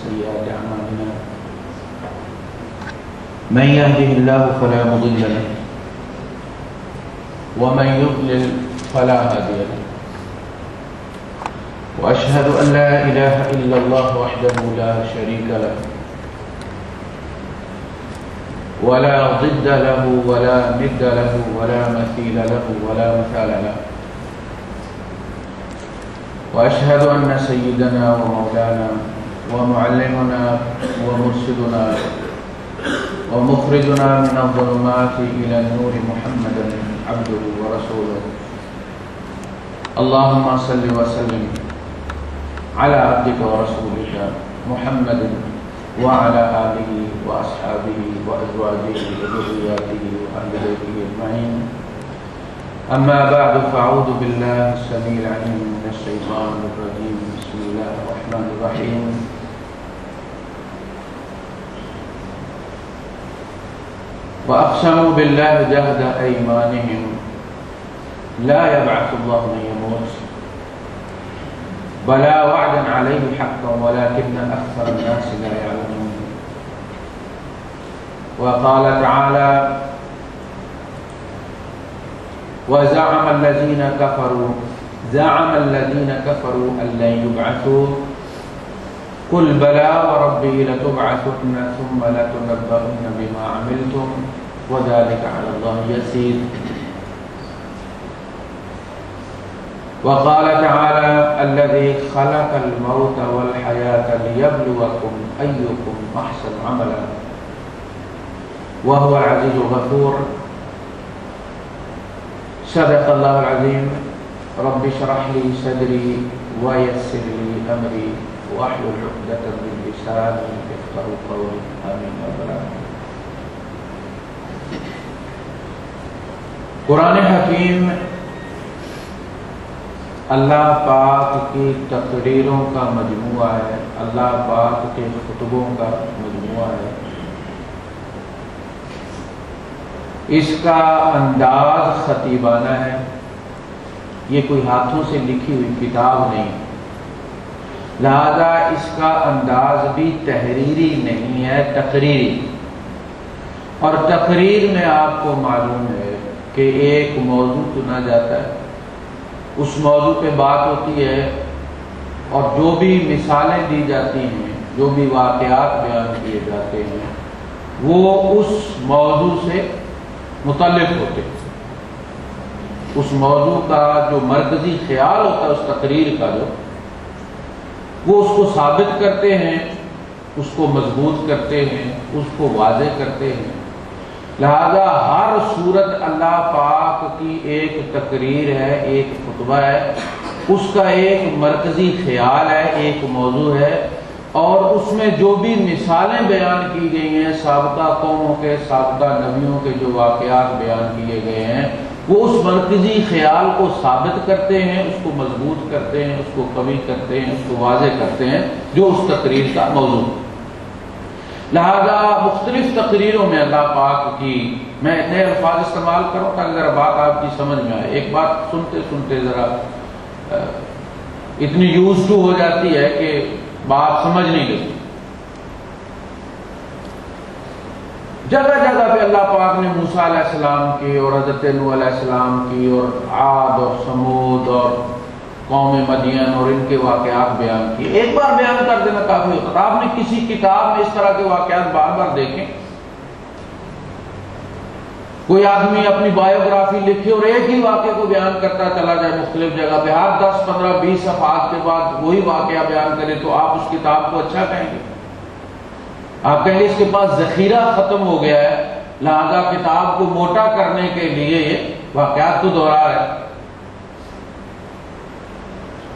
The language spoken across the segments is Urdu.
سيئات أعمالنا من يهده الله فلا مضل له ومن يضلل فلا هادي له وأشهد أن لا إله إلا الله وحده لا شريك له ولا ضد له ولا ند له ولا مثيل له ولا مثال له وأشهد أن سيدنا ومولانا ومعلمنا ومرشدنا ومخرجنا من الظلمات إلى النور محمدا عبده ورسوله اللهم صل وسلم على عبدك ورسولك محمد وعلى آله وأصحابه وأزواجه وذرياته وأهل بيته أجمعين أما بعد فأعوذ بالله السميع العليم من الشيطان الرجيم بسم الله الرحمن الرحيم وأقسموا بالله جهد أيمانهم لا يبعث الله من يموت بلى وعدا عليه حقا ولكن أكثر الناس لا يعلمون وقال تعالى وزعم الذين كفروا أن لن يبعثوا قل بلى وربي لتبعثن ثم لتنبؤن بما عملتم وذلك على الله يسير وقال تعالى الذي خلق الموت والحياة ليبلوكم أيكم أحسن عملا وهو العزيز الغفور صدق الله العظيم رب اشرح لي صدري ويسر لي أمري واحلل عقدة من لساني يفقهوا قولي آمين يا رب العالمين. قرآن حکیم اللہ پاک کی تقریروں کا مجموعہ ہے، اللہ پاک کے خطبوں کا مجموعہ ہے. اس کا انداز خطیبانہ ہے، یہ کوئی ہاتھوں سے لکھی ہوئی کتاب نہیں، لہذا اس کا انداز بھی تحریری نہیں ہے، تقریری. اور تقریر میں آپ کو معلوم ہے کہ ایک موضوع چنا جاتا ہے، اس موضوع پہ بات ہوتی ہے اور جو بھی مثالیں دی جاتی ہیں، جو بھی واقعات بیان کیے جاتے ہیں وہ اس موضوع سے متعلق ہوتے ہیں. اس موضوع کا جو مرکزی خیال ہوتا ہے اس تقریر کا، جو وہ اس کو ثابت کرتے ہیں، اس کو مضبوط کرتے ہیں، اس کو واضح کرتے ہیں. لہذا ہر صورت اللہ پاک کی ایک تقریر ہے، ایک خطبہ ہے، اس کا ایک مرکزی خیال ہے، ایک موضوع ہے، اور اس میں جو بھی مثالیں بیان کی گئی ہیں، سابقہ قوموں کے، سابقہ نبیوں کے جو واقعات بیان کیے گئے ہیں، وہ اس مرکزی خیال کو ثابت کرتے ہیں، اس کو مضبوط کرتے ہیں، اس کو قوی کرتے ہیں، اس کو واضح کرتے ہیں، جو اس تقریر کا موضوع. لہذا مختلف تقریروں میں اللہ پاک کی، میں نئے الفاظ استعمال کروں تاکہ ذرا بات آپ کی سمجھ میں آئے. ایک بات سنتے سنتے ذرا اتنی یوز ٹو ہو جاتی ہے کہ بات سمجھ نہیں لگتی. جگہ جگہ پہ اللہ پاک نے موسیٰ علیہ السلام کی اور حضرت نوح علیہ السلام کی اور عاد اور سمود اور قوم مدین اور ان کے واقعات بیان کیے. ایک بار بیان کر دینا کافی ہوتا. آپ نے کسی کتاب میں اس طرح کے واقعات بار بار دیکھیں. کوئی آدمی اپنی بایوگرافی لکھے اور ایک ہی واقعے کو بیان کرتا چلا جائے مختلف جگہ پہ، ہر 10 15 20 صفحات کے بعد وہی واقعہ بیان کرے، تو آپ اس کتاب کو اچھا کہیں گے؟ آپ کہیں گے اس کے پاس ذخیرہ ختم ہو گیا ہے، لہذا کتاب کو موٹا کرنے کے لیے یہ واقعات تو دوہرا ہے.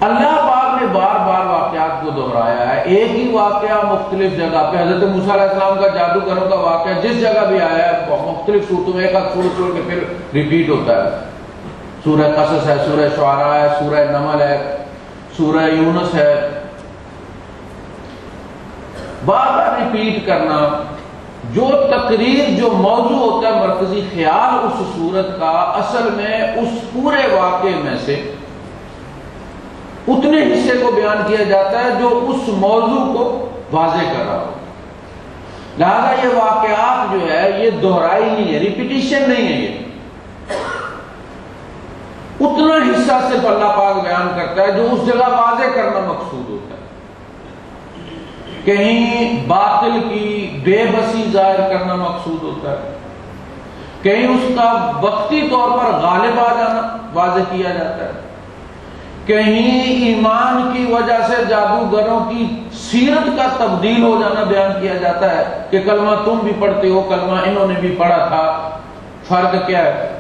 اللہ پاک نے بار بار واقعات کو دہرایا ہے. ایک ہی واقعہ مختلف جگہ پہ، حضرت موسیٰ علیہ السلام کا جادوگروں کا واقعہ جس جگہ بھی آیا ہے مختلف صورتوں میں، ایک آدھ سورت چھوڑ کے پھر ریپیٹ ہوتا ہے. سورہ قصص ہے، سورہ شعراء ہے، سورہ نمل ہے، سورہ یونس ہے. بار بار ریپیٹ کرنا. جو تقریر، جو موضوع ہوتا ہے، مرکزی خیال اس صورت کا، اصل میں اس پورے واقعے میں سے اتنے حصے کو بیان کیا جاتا ہے جو اس موضوع کو واضح کر رہا ہو. لہذا یہ واقعات جو ہے یہ دہرائی نہیں ہے، ریپیٹیشن نہیں ہے، یہ اتنا حصہ صرف اللہ پاک بیان کرتا ہے جو اس جگہ واضح کرنا مقصود ہوتا ہے. کہیں باطل کی بے بسی ظاہر کرنا مقصود ہوتا ہے، کہیں اس کا وقتی طور پر غالب آ جانا واضح کیا جاتا ہے، کہیں ایمان کی وجہ سے جادوگروں کی سیرت کا تبدیل ہو جانا بیان کیا جاتا ہے کہ کلمہ تم بھی پڑھتے ہو، کلمہ انہوں نے بھی پڑھا تھا، فرق کیا ہے؟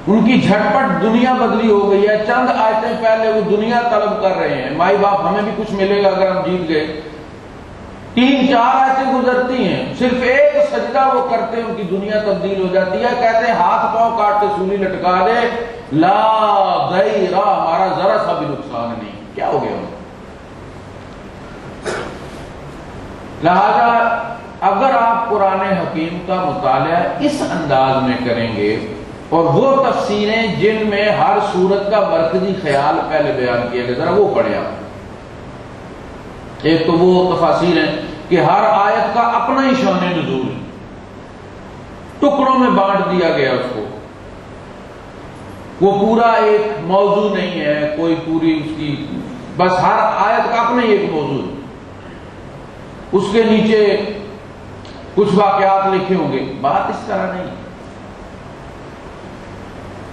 ان کی جھٹپٹ دنیا بدلی ہو گئی ہے. چند آیتیں پہلے وہ دنیا طلب کر رہے ہیں، مائی باپ ہمیں بھی کچھ ملے گا اگر ہم جیت گئے. 3-4 آیتیں گزرتی ہیں، صرف ایک سجدہ وہ کرتے ہیں، ان کی دنیا تبدیل ہو جاتی ہے. کہتے ہیں ہاتھ پاؤں کاٹ کے سولی لٹکا دے، لا ضیر، ہمارا ذرا سا بھی نقصان نہیں. کیا ہو گیا؟ لہذا اگر آپ قرآن حکیم کا مطالعہ اس انداز میں کریں گے اور وہ تفسیریں جن میں ہر سورت کا مرکزی خیال پہلے بیان کیا گیا، ذرا وہ پڑھیں آپ. ایک تو وہ تفاسیر ہیں کہ ہر آیت کا اپنا ہی شان نزول ہے، ٹکڑوں میں بانٹ دیا گیا اس کو، وہ پورا ایک موضوع نہیں ہے، کوئی پوری اس کی، بس ہر آیت کا اپنا ہی ایک موضوع ہے، اس کے نیچے کچھ واقعات لکھے ہوں گے. بات اس طرح نہیں.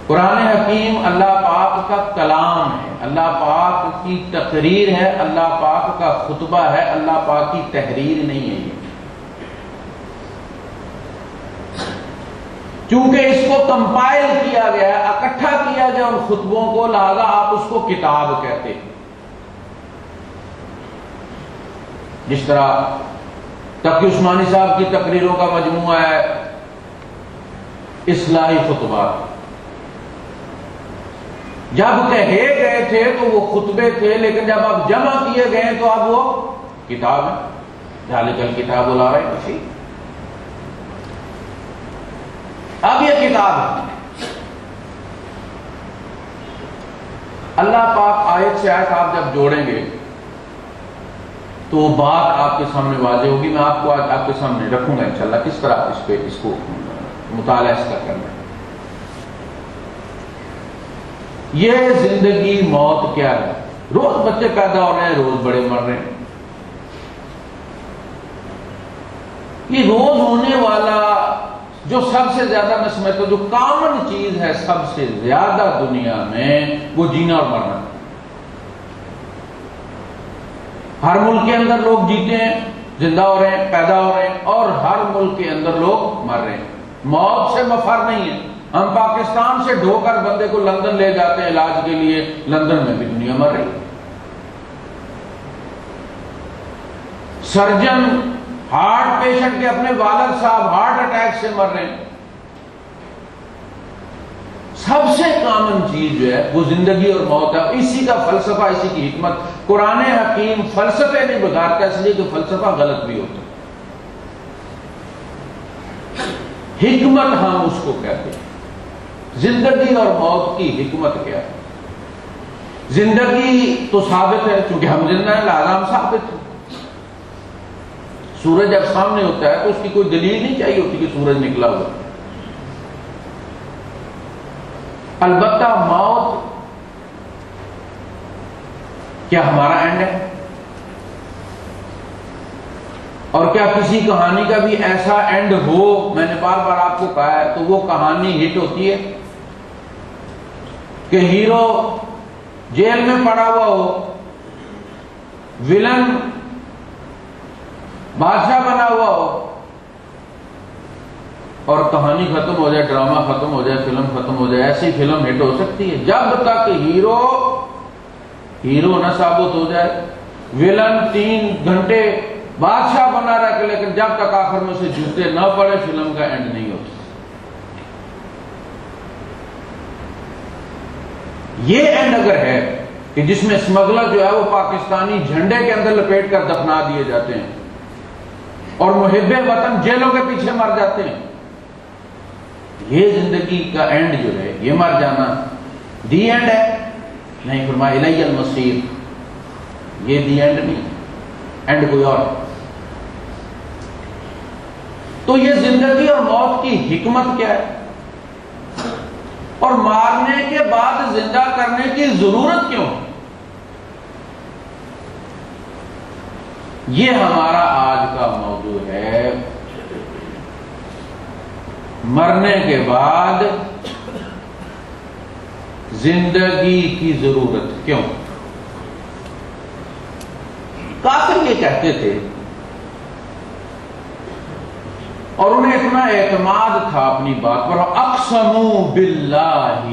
قرآن حکیم اللہ پاک کا کلام ہے، اللہ پاک کی تقریر ہے، اللہ پاک کا خطبہ ہے، اللہ پاک کی تحریر نہیں ہے. یہ چونکہ اس کو کمپائل کیا گیا ہے، اکٹھا کیا گیا ان خطبوں کو، لہذا آپ اس کو کتاب کہتے ہیں. جس طرح تقی عثمانی صاحب کی تقریروں کا مجموعہ ہے اصلاحی خطبات. جب کہے گئے تھے تو وہ خطبے تھے، لیکن جب اب جمع کیے گئے تو اب وہ کتاب ہے. ذالک الکتاب لا ریب فیہ، اب یہ کتاب ہے. اللہ پاک آیت سے آیت آپ جب جوڑیں گے تو وہ بات آپ کے سامنے واضح ہوگی. میں آپ کو آج آپ کے سامنے رکھوں گا انشاءاللہ کس طرح اس کو مطالعہ اس کا کرنا ہے. یہ زندگی موت کیا ہے؟ روز بچے پیدا ہو رہے ہیں، روز بڑے مر رہے ہیں. یہ روز ہونے والا جو سب سے زیادہ میں سمجھتا ہوں جو کامن چیز ہے سب سے زیادہ دنیا میں، وہ جینا اور مرنا. ہر ملک کے اندر لوگ جیتے ہیں، زندہ ہو رہے ہیں، پیدا ہو رہے ہیں، اور ہر ملک کے اندر لوگ مر رہے ہیں. موت سے مفر نہیں ہے. ہم پاکستان سے ڈھو کر بندے کو لندن لے جاتے ہیں علاج کے لیے، لندن میں بھی دنیا مر رہی ہے. سرجن ہارٹ پیشنٹ کے اپنے والد صاحب ہارٹ اٹیک سے مر رہے ہیں. سب سے کامن چیز جو ہے وہ زندگی اور موت ہے. اسی کا فلسفہ، اسی کی حکمت. قرآن حکیم فلسفے نہیں بگاڑتا، اس لیے کہ فلسفہ غلط بھی ہوتا ہے. حکمت ہم اس کو کہتے ہیں. زندگی اور موت کی حکمت کیا ہے؟ زندگی تو ثابت ہے، چونکہ ہم زندہ ہیں لہذا ہم ثابت ہیں. سورج جب سامنے ہوتا ہے تو اس کی کوئی دلیل نہیں چاہیے ہوتی کہ سورج نکلا ہوا. البتہ موت کیا ہمارا اینڈ ہے؟ اور کیا کسی کہانی کا بھی ایسا اینڈ ہو؟ میں نے بار بار آپ کو کہا ہے تو وہ کہانی ہٹ ہوتی ہے کہ ہیرو جیل میں پڑا ہوا ہو، ویلن بادشاہ بنا ہوا ہو، اور کہانی ختم ہو جائے، ڈرامہ ختم ہو جائے، فلم ختم ہو جائے. ایسی فلم ہٹ ہو سکتی ہے جب تک ہیرو نہ ثابت ہو جائے. ویلن 3 گھنٹے بادشاہ بنا رہا ہے، لیکن جب تک آخر میں سے جوتے نہ پڑے فلم کا اینڈ نہیں ہوتا. یہ اینڈ اگر ہے کہ جس میں اسمگلر جو ہے وہ پاکستانی جھنڈے کے اندر لپیٹ کر دفنا دیے جاتے ہیں اور محب وطن جیلوں کے پیچھے مر جاتے ہیں، یہ زندگی کا اینڈ جو ہے، یہ مر جانا دی اینڈ ہے؟ نہیں. فرمایا الی المصیر، یہ دی اینڈ نہیں، اینڈ کوئی اور۔ تو یہ زندگی اور موت کی حکمت کیا ہے، اور مارنے کے بعد زندہ کرنے کی ضرورت کیوں؟ یہ ہمارا آج کا موضوع ہے، مرنے کے بعد زندگی کی ضرورت کیوں؟ کافر یہ کہتے تھے، اور انہیں اتنا اعتماد تھا اپنی بات پر، اقسموا باللہ،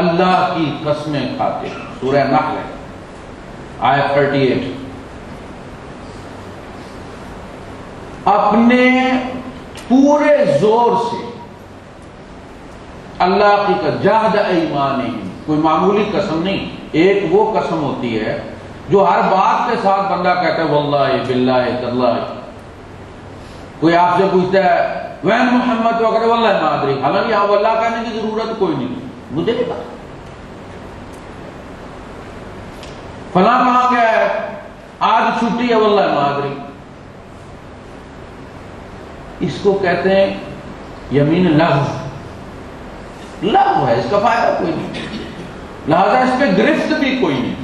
اللہ کی قسمیں کھاتے۔ سورہ نحل ہے، آیت 38۔ اپنے پورے زور سے اللہ کی جہد ایمانہم، کوئی معمولی قسم نہیں، ایک وہ قسم ہوتی ہے جو ہر بات کے ساتھ بندہ کہتا ہے واللہ باللہ تاللہ۔ کوئی آپ سے پوچھتا ہے وین محمد، تو کہتے واللہ ما ادری، حالانکہ یہاں واللہ کہنے کی ضرورت کوئی نہیں، مجھے نہیں پتا فلاں کہاں گیا ہے، آج چھٹی ہے، واللہ ما ادری۔ اس کو کہتے ہیں یمین لغو ہے، اس کا فائدہ کوئی نہیں، لہذا اس پہ گرفت بھی کوئی نہیں۔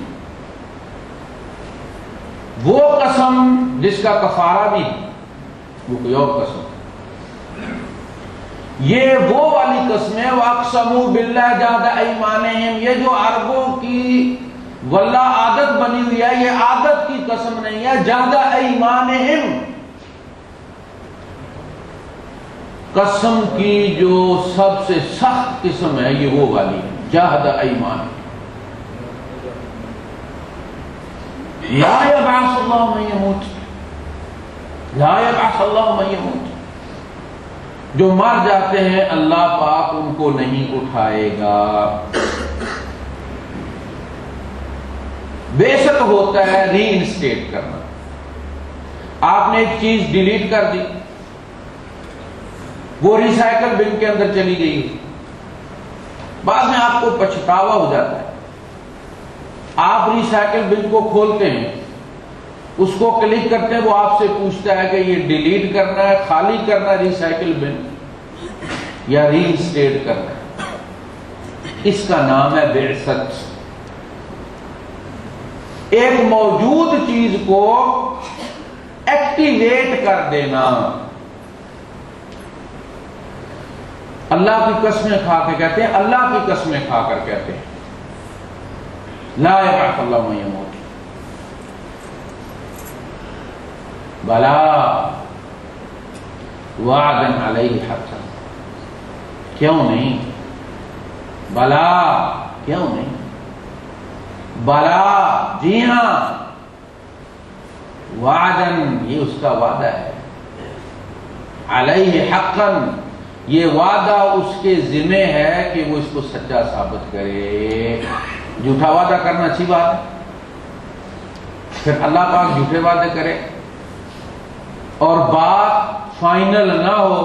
وہ قسم جس کا کفارہ بھی ہے وہ کوئی اور قسم۔ یہ وہ والی قسمیں وَأَقْسَمُوا بِاللَّهِ جَهْدَ أَيْمَانِهِمْ، یہ جو عربوں کی واللہ عادت بنی ہوئی ہے، یہ عادت کی قسم نہیں ہے، جَهْدَ أَيْمَانِهِمْ، قسم کی جو سب سے سخت قسم ہے یہ وہ والی ہے، جَهْدَ أَيْمَانِهِمْ۔ لا يبعث اللہ من يموت، لا يبعث اللہ من يموت، جو مر جاتے ہیں اللہ پاک ان کو نہیں اٹھائے گا۔ بے شک ہوتا ہے ری انسٹیٹ کرنا، آپ نے ایک چیز ڈیلیٹ کر دی، وہ ریسائیکل بن کے اندر چلی گئی، بعد میں آپ کو پچھتاوا ہو جاتا ہے، آپ ریسائیکل بن کو کھولتے ہیں، اس کو کلک کرتے ہیں، وہ آپ سے پوچھتا ہے کہ یہ ڈیلیٹ کرنا ہے، خالی کرنا ہے ریسائیکل بن، یا ری انسٹیٹ کرنا ہے۔ اس کا نام ہے بعثت، ایک موجود چیز کو ایکٹیویٹ کر دینا۔ اللہ کی قسمیں کھا کے کہتے ہیں، اللہ کی قسمیں کھا کر کہتے ہیں لا یبعث اللہ من یموت، بلا وعدا علیہ حقا، کیوں نہیں، بلا کیوں نہیں، بلا جی ہاں، وعدن یہ اس کا وعدہ ہے، علیہ حقا یہ وعدہ اس کے ذمہ ہے کہ وہ اس کو سچا ثابت کرے۔ جھوٹا وعدہ کرنا اچھی بات ہے، پھر اللہ پاک جھوٹے وعدے کرے اور بات فائنل نہ ہو،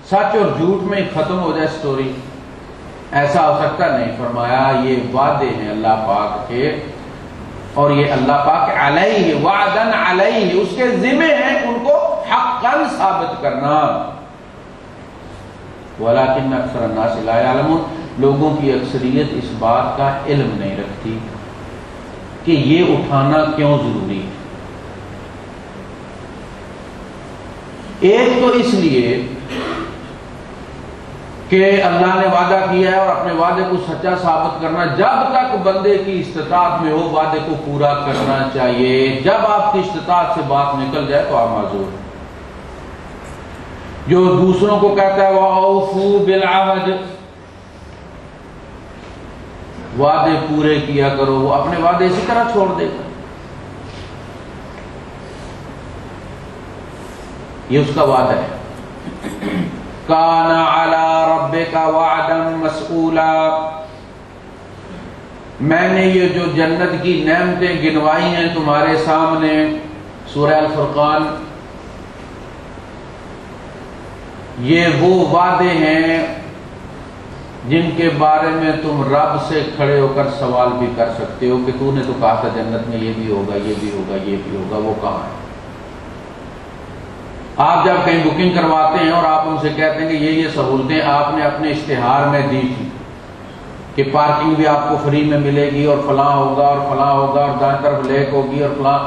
سچ اور جھوٹ میں ختم ہو جائے سٹوری، ایسا ہو سکتا نہیں۔ فرمایا یہ وعدے ہیں اللہ پاک کے، اور یہ اللہ پاک علیہ وعدن علیہ اس کے ذمہ ہیں ان کو حقا ثابت کرنا۔ وَلَكِنَّ أَكْثَرَ النَّاسِ لَا يَعْلَمُونَ، لوگوں کی اکثریت اس بات کا علم نہیں رکھتی کہ یہ اٹھانا کیوں ضروری ہے۔ ایک تو اس لیے کہ اللہ نے وعدہ کیا ہے اور اپنے وعدے کو سچا ثابت کرنا، جب تک بندے کی استطاعت میں ہو وعدے کو پورا کرنا چاہیے، جب آپ کی استطاعت سے بات نکل جائے تو آپ معذور ہیں۔ جو دوسروں کو کہتا ہے وَأَوْفُوا بِالْعَهْدِ، وعدے پورے کیا کرو، وہ اپنے وعدے اسی طرح چھوڑ دے گا، یہ اس کا وعدہ ہے۔ کان علی ربک وعدا مسئولا، میں نے یہ جو جنت کی نعمتیں گنوائی ہیں تمہارے سامنے، سورہ الفرقان، یہ وہ وعدے ہیں جن کے بارے میں تم رب سے کھڑے ہو کر سوال بھی کر سکتے ہو کہ تو نے تو کہا تھا جنت میں یہ بھی ہوگا، یہ بھی ہوگا، یہ بھی ہوگا، وہ کہاں ہے؟ آپ جب کہیں بکنگ کرواتے ہیں اور آپ ان سے کہتے ہیں کہ یہ سہولتیں آپ نے اپنے اشتہار میں دی تھی کہ پارکنگ بھی آپ کو فری میں ملے گی اور فلاں ہوگا اور فلاں ہوگا اور دائیں طرف لیک ہوگی اور فلاں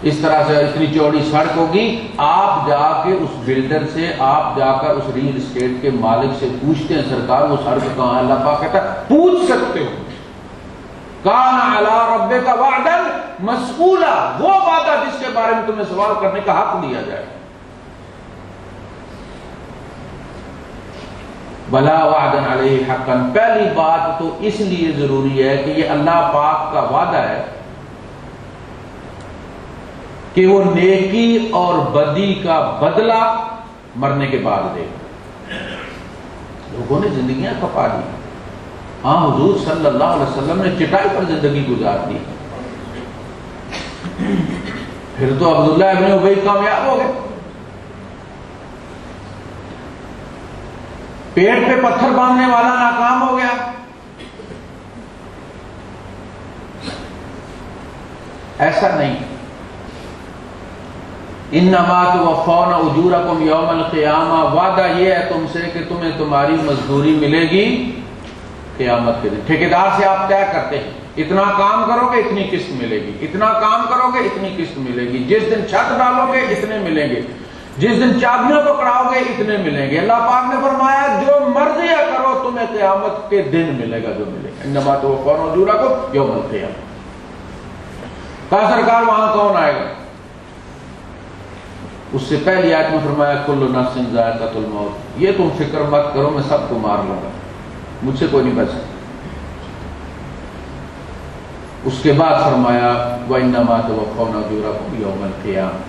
اس طرح سے اتنی چوڑی سڑک ہوگی، آپ جا کے اس بلڈر سے، آپ جا کر اس ریل اسٹیٹ کے مالک سے پوچھتے ہیں سرکار وہ سڑک کہاں ہے؟ اللہ پاک کہتا ہے پوچھ سکتے ہو، کان علی ربک وعدا مسئولا، وہ وعدہ جس کے بارے میں تمہیں سوال کرنے کا حق دیا جائے. بلا وعدا علیہ حقا، پہلی بات تو اس لیے ضروری ہے کہ یہ اللہ پاک کا وعدہ ہے کہ وہ نیکی اور بدی کا بدلہ مرنے کے بعد دے گا. لوگوں نے زندگیاں کھپا دی، ہاں حضور صلی اللہ علیہ وسلم نے چٹائی پر زندگی گزار دی، پھر تو عبداللہ ابن ابی کامیاب ہو گئے، پیڑ پہ پتھر باندھنے والا ناکام ہو گیا. ایسا نہیں، انما توفون اجورکم یوم القیامہ، وعدہ یہ ہے تم سے کہ تمہیں تمہاری مزدوری ملے گی قیامت کے دن. ٹھیکیدار سے آپ طے کرتے ہیں اتنا کام کرو گے اتنی قسط ملے گی، اتنا کام کرو گے اتنی قسط ملے گی، جس دن چھت ڈالو گے اتنے ملیں گے، جس دن چابیوں کو پکڑاؤ گے اتنے ملیں گے. اللہ پاک نے فرمایا جو مرضی کرو تمہیں قیامت کے دن ملے گا جو ملے گا. انما توفون اجورکم یوم القیامہ. کہا سرکار وہاں کون آئے گا؟ اس سے پہلی آیت میں فرمایا کل نفس ذائقۃ الموت، یہ تم فکر مت کرو میں سب کو مار لوں گا، مجھ سے کوئی نہیں بچ سکتا. اس کے بعد فرمایا وَإِنَّمَا تُوَفَّوْنَ أُجُورَكُمْ يَوْمَ الْقِيَامَةِ.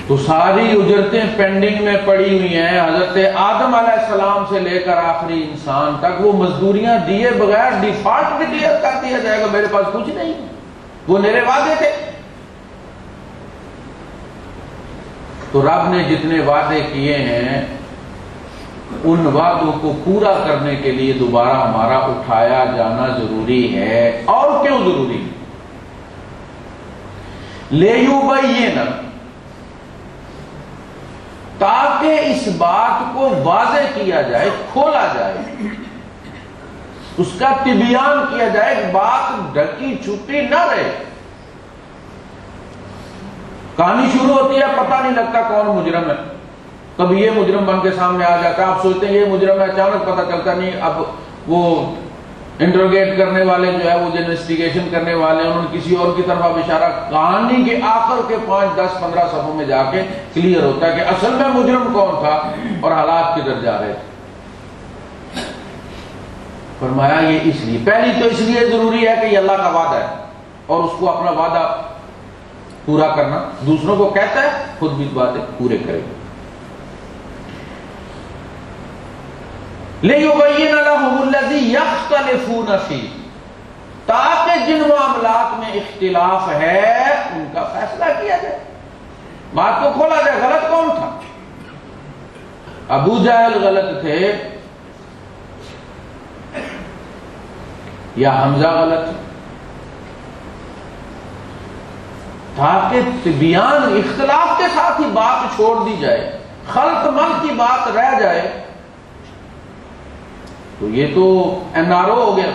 تو ساری اجرتیں پینڈنگ میں پڑی ہوئی ہیں، حضرت آدم علیہ السلام سے لے کر آخری انسان تک وہ مزدوریاں دیے بغیر ڈیفالٹ بھی کلیئر کر دیا جائے گا. میرے پاس کچھ نہیں، وہ میرے وعدے تھے. تو رب نے جتنے وعدے کیے ہیں ان وعدوں کو پورا کرنے کے لیے دوبارہ ہمارا اٹھایا جانا ضروری ہے. اور کیوں ضروری ہے؟ لِیُبَیِّنَ، تاکہ اس بات کو واضح کیا جائے، کھولا جائے، اس کا تبیان کیا جائے، بات ڈھکی چھپی نہ رہے. کہانی شروع ہوتی ہے پتہ نہیں لگتا کون مجرم ہے، کبھی یہ مجرم بن کے سامنے آ جاتا ہے، آپ سوچتے ہیں یہ مجرم ہے، اچانک پتہ چلتا نہیں. اب وہ انٹروگیٹ کرنے والے جو ہے وہ جو انویسٹیگیشن کرنے والے ہیں انہوں نے کسی اور کی طرف اب اشارہ، کہانی کے آخر کے 5 10 15 صفحوں میں جا کے کلیئر ہوتا ہے کہ اصل میں مجرم کون تھا اور حالات کدھر جا رہے تھے. فرمایا یہ اس لیے، پہلی تو اس لیے ضروری ہے کہ یہ اللہ کا وعدہ ہے اور اس کو اپنا وعدہ پورا کرنا، دوسروں کو کہتا ہے خود بھی باتیں پورے کرے گا. لِيُبَيِّنَ لَهُمُ الَّذِي يَخْتَلِفُونَ فِيهِ، تاکہ جن معاملات میں اختلاف ہے ان کا فیصلہ کیا جائے، بات کو کھولا جائے. غلط کون تھا؟ ابو جہل غلط تھے یا حمزہ غلط تھے؟ تاکہ بیان اختلاف کے ساتھ ہی بات چھوڑ دی جائے، خلط ملط کی بات رہ جائے تو یہ تو این آر او ہو گیا.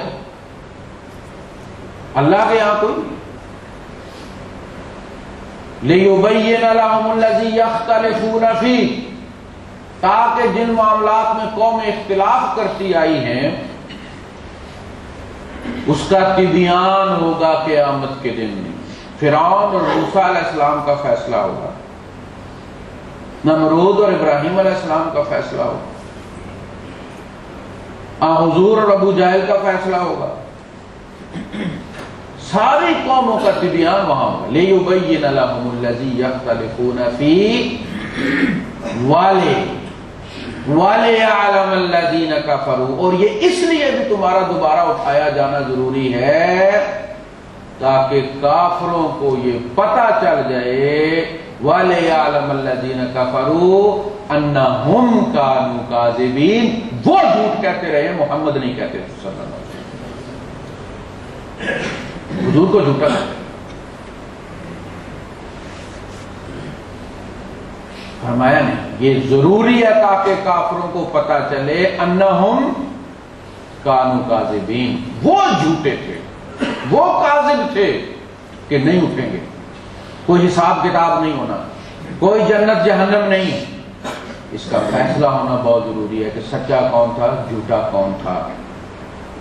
اللہ کے یہاں کوئی لِيُبَيِّنَ لَهُمُ الَّذِي يَخْتَلِفُونَ فِيهِ، تاکہ جن معاملات میں قومیں اختلاف کرتی آئی ہیں اس کا تبیان ہوگا قیامت کے دن میں. فرعون اور موسیٰ علیہ السلام کا فیصلہ ہوگا، نمرود اور ابراہیم علیہ السلام کا فیصلہ ہوگا، حضور اور ابو جہل کا فیصلہ ہوگا، ساری قوموں کا تبیان وہاں ہوگا. لِيُبَيِّنَ لَهُمُ الَّذِي يَخْتَلِفُونَ فِيهِ وَلِيَعْلَمَ الَّذِينَ كَفَرُوا، اور یہ اس لیے بھی تمہارا دوبارہ اٹھایا جانا ضروری ہے تاکہ کافروں کو یہ پتہ چل جائے وَلِيَعْلَمَ الَّذِينَ كَفَرُوا أَنَّهُمْ كَانُوا كَاذِبِينَ، وہ جھوٹ کہتے رہے، محمد نہیں کہتے صلی اللہ علیہ وسلم، حضور کو جھوٹا کہتے۔ فرمایا نہیں، یہ ضروری ہے تاکہ کافروں کو پتا چلے انہم کانوا کاذبین، وہ جھوٹے تھے، وہ کاذب تھے کہ نہیں اٹھیں گے، کوئی حساب کتاب نہیں ہونا، کوئی جنت جہنم نہیں۔ اس کا فیصلہ ہونا بہت ضروری ہے کہ سچا کون تھا، جھوٹا کون تھا۔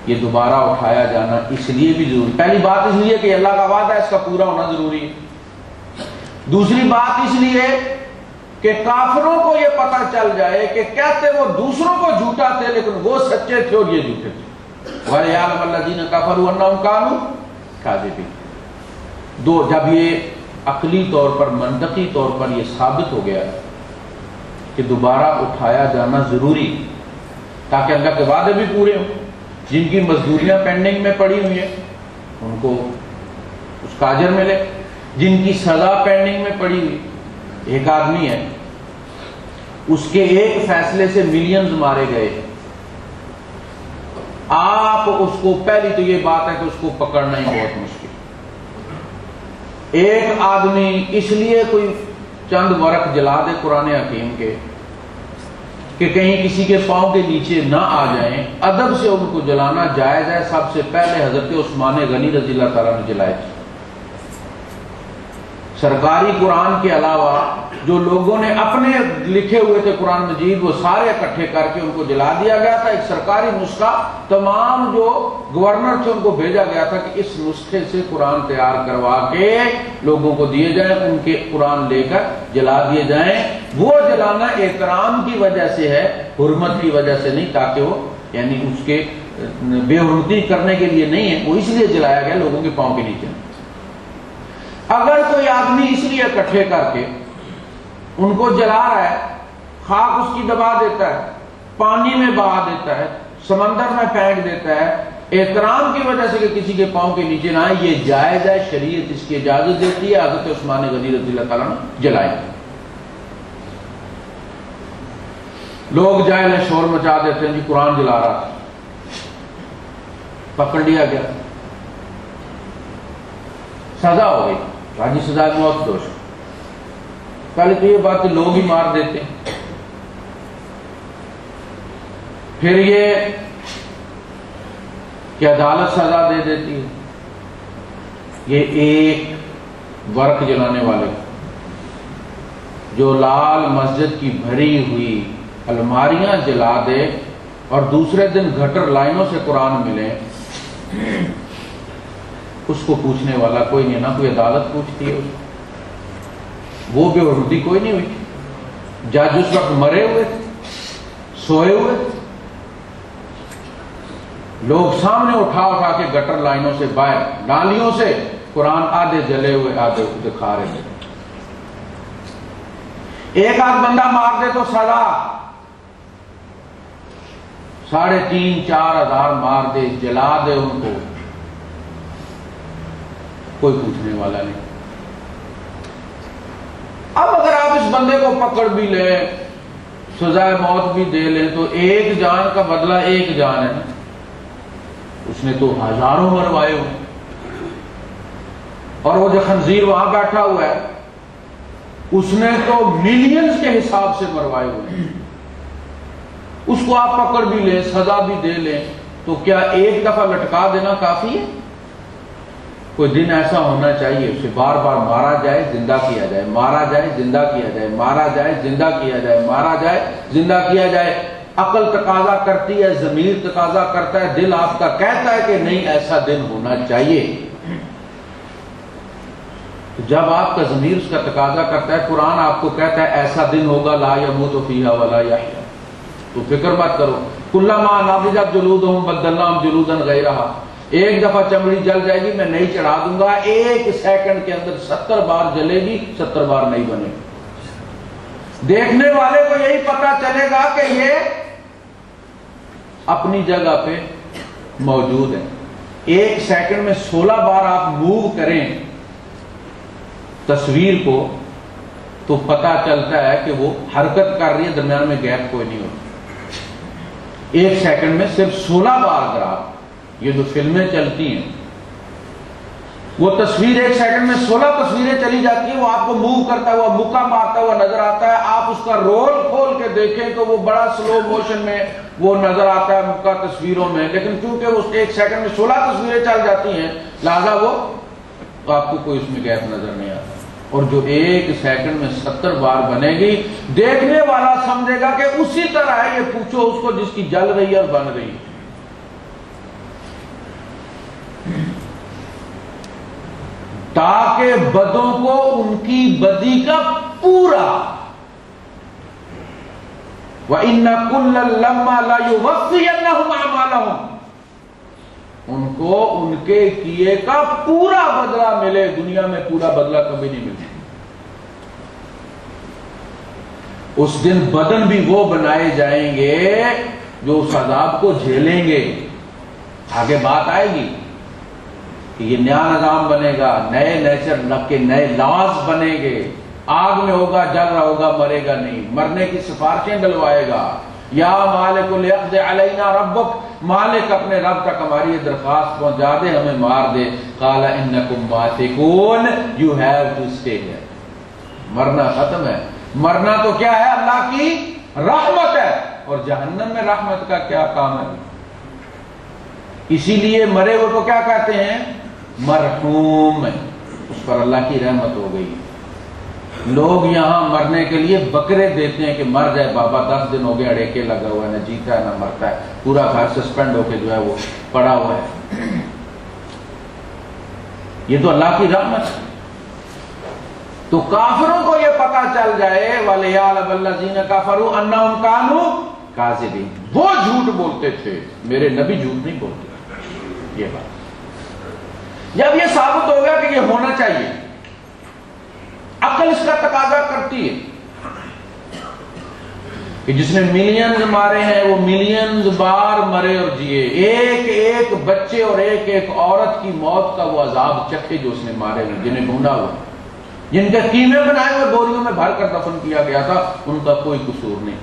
یہ دوبارہ اٹھایا جانا اس لیے بھی ضروری، پہلی بات اس لیے کہ اللہ کا وعدہ ہے، اس کا پورا ہونا ضروری ہے۔ دوسری بات اس لیے کہ کافروں کو یہ پتہ چل جائے کہ کہتے وہ دوسروں کو جھوٹا تھے لیکن وہ سچے تھے اور یہ جھوٹے تھے۔ وَلِيَعْلَمَ الَّذِينَ كَفَرُوا أَنَّهُمْ كَانُوا كَاذِبِينَ۔ دو، جب یہ عقلی طور پر، منطقی طور پر یہ ثابت ہو گیا کہ دوبارہ اٹھایا جانا ضروری تاکہ اللہ کے وعدے بھی پورے ہوں، جن کی مزدوریاں پینڈنگ میں پڑی ہوئی ہیں ان کو اس کا اجر ملے، جن کی سزا پینڈنگ میں پڑی ہوئی، ایک آدمی ہے اس کے ایک فیصلے سے ملینز مارے گئے، آپ اس کو، پہلی تو یہ بات ہے کہ اس کو پکڑنا ہی بہت مشکل، ایک آدمی اس لیے کوئی چند ورق جلا دے قرآن حکیم کے کہ کہیں کسی کے پاؤں کے نیچے نہ آ جائیں، ادب سے ان کو جلانا جائز ہے۔ سب سے پہلے حضرت عثمان غنی رضی اللہ تعالیٰ نے جلائے تھے۔ سرکاری قرآن کے علاوہ جو لوگوں نے اپنے لکھے ہوئے تھے قرآن مجید، وہ سارے اکٹھے کر کے ان کو جلا دیا گیا تھا۔ ایک سرکاری نسخہ تمام جو گورنر تھے ان کو بھیجا گیا تھا کہ اس نسخے سے قرآن تیار کروا کے لوگوں کو دیے جائیں، ان کے قرآن لے کر جلا دیے جائیں۔ وہ جلانا احترام کی وجہ سے ہے، حرمت کی وجہ سے نہیں، تاکہ وہ یعنی اس کے بے حرمتی کرنے کے لیے نہیں ہے، وہ اس لیے جلایا گیا لوگوں کے پاؤں کے نیچے۔ اگر کوئی آدمی اس لیے اکٹھے کر کے ان کو جلا رہا ہے، خاک اس کی دبا دیتا ہے، پانی میں بہا دیتا ہے، سمندر میں پھینک دیتا ہے، احترام کی وجہ سے کہ کسی کے پاؤں کے نیچے نہ آئے، یہ جائز ہے، شریعت اس کی اجازت دیتی ہے۔ حضرت عثمان غنی رضی اللہ تعالیٰ نے جلائے۔ لوگ جائل شور مچا دیتے ہیں جی قرآن جلا رہا تھا، پکڑ لیا گیا، سزا ہو گئی، راجی سزا موت دوش۔ پہلے تو یہ بات لوگ ہی مار دیتے، پھر یہ کہ عدالت سزا دے دیتی ہے۔ یہ ایک ورق جلانے والے جو لال مسجد کی بھری ہوئی الماریاں جلا دے اور دوسرے دن گٹر لائنوں سے قرآن ملے، اس کو پوچھنے والا کوئی نہیں، نہ کوئی عدالت پوچھتی ہے اس کو، وہ بے حرمتی کوئی نہیں ہوئی۔ جج اس وقت مرے ہوئے تھے، سوئے ہوئے تھے، لوگ سامنے اٹھا اٹھا کے گٹر لائنوں سے، باہر نالیوں سے قرآن آدھے جلے ہوئے آدھے دکھا رہے تھے۔ ایک آدھ بندہ مار دے تو سزا 3,500-4,000 مار دے، جلا دے ان کو، کوئی پوچھنے والا نہیں۔ اب اگر آپ اس بندے کو پکڑ بھی لیں، سزائے موت بھی دے لیں، تو ایک جان کا بدلہ ایک جان ہے نا، اس نے تو ہزاروں مروائے ہوئے، اور وہ جو خنزیر وہاں بیٹھا ہوا ہے اس نے تو ملینز کے حساب سے مروائے ہوئے ہیں۔ اس کو آپ پکڑ بھی لیں، سزا بھی دے لیں، تو کیا ایک دفعہ لٹکا دینا کافی ہے؟ کوئی دن ایسا ہونا چاہیے اسے بار بار مارا جائے، زندہ کیا جائے، مارا جائے، زندہ کیا جائے، مارا جائے، زندہ کیا جائے، مارا جائے، زندہ کیا جائے۔ عقل تقاضا کرتی ہے، ضمیر تقاضا کرتا ہے، دل آپ کا کہتا ہے کہ نہیں ایسا دن ہونا چاہیے۔ جب آپ کا ضمیر اس کا تقاضا کرتا ہے، قرآن آپ کو کہتا ہے ایسا دن ہوگا لا یموت فیہا ولا یحیا، تو فکر مت کرو۔ کلما نضجت جلودہم بدلناہم جلودا غیرہا، ایک دفعہ چمڑی جل جائے گی میں نہیں چڑھا دوں گا، ایک سیکنڈ کے اندر 70 بار جلے گی، 70 بار نہیں بنے گی۔ دیکھنے والے کو یہی پتا چلے گا کہ یہ اپنی جگہ پہ موجود ہے۔ ایک سیکنڈ میں 16 بار آپ موو کریں تصویر کو تو پتا چلتا ہے کہ وہ حرکت کر رہی ہے، درمیان میں گیپ کوئی نہیں ہوتا۔ 1 سیکنڈ میں صرف 16 بار اگر آپ یہ جو فلمیں چلتی ہیں وہ تصویر 1 سیکنڈ میں 16 تصویریں چلی جاتی ہیں، وہ آپ کو موو کرتا ہوا مکہ مارتا ہوا نظر آتا ہے. آپ اس کا رول کھول کے دیکھیں تو وہ بڑا سلو موشن میں وہ نظر آتا ہے مکہ تصویروں میں، لیکن چونکہ وہ 1 سیکنڈ میں 16 تصویریں چل جاتی ہیں لہذا وہ آپ کو کوئی اس میں گیپ نظر نہیں آتا. اور جو 1 سیکنڈ میں 70 بار بنے گی دیکھنے والا سمجھے گا کہ اسی طرح ہے. یہ پوچھو اس کو جس کی جل رہی ہے اور بن رہی ہے. تاکہ بدوں کو ان کی بدی کا پورا وَإِنَّ كُلًّا لَمَّا لَا يُوَفِّيَنَّهُمْ أَعْمَالَهُمْ، ان کو ان کے کیے کا پورا بدلہ ملے. دنیا میں پورا بدلہ کبھی نہیں ملتا. اس دن بدن بھی وہ بنائے جائیں گے جو اس عذاب کو جھیلیں گے. آگے بات آئے گی کہ یہ نیا نظام بنے گا، نئے نیچر کے نئے لاز بنے گے. آگ میں ہوگا، جل رہا ہوگا، مرے گا نہیں. مرنے کی سفارشیں ڈلوائے گا. یا مالک لیقض علینا ربک، مالک اپنے رب تک ہماری یہ درخواست پہنچا دے، ہمیں مار دے. قال انکم ماتقون، you have to stay here. مرنا ختم ہے. مرنا تو کیا ہے؟ اللہ کی رحمت ہے. اور جہنم میں رحمت کا کیا کام ہے؟ اسی لیے مرے ہوئے کو کیا کہتے ہیں؟ مرحوم. اس پر اللہ کی رحمت ہو گئی. لوگ یہاں مرنے کے لیے بکرے دیتے ہیں کہ مر جائے بابا، 10 دن ہو گئے اڑیکے لگا ہوا ہے، نہ جیتا ہے نہ مرتا ہے، پورا گھر سسپینڈ ہو کے جو ہے وہ پڑا ہوا ہے. یہ تو اللہ کی رحمت ہے. تو کافروں کو یہ پتا چل جائے وَلِيَعْلَمَ الَّذِينَ كَفَرُوا أَنَّهُمْ كَانُوا كَاذِبِينَ، وہ جھوٹ بولتے تھے، میرے نبی جھوٹ نہیں بولتے. یہ بات جب یہ ثابت ہو گیا کہ یہ ہونا چاہیے، عقل اس کا تقاضا کرتی ہے کہ جس نے ملینز مارے ہیں وہ ملینز بار مرے اور جیے. ایک ایک بچے اور ایک ایک عورت کی موت کا وہ عذاب چکھے جو اس نے مارے ہیں، جنہیں ڈھونڈا ہوا، جن کے قیمے بنائے ہوئے بوریوں میں بھر کر دفن کیا گیا تھا، ان کا کوئی قصور نہیں.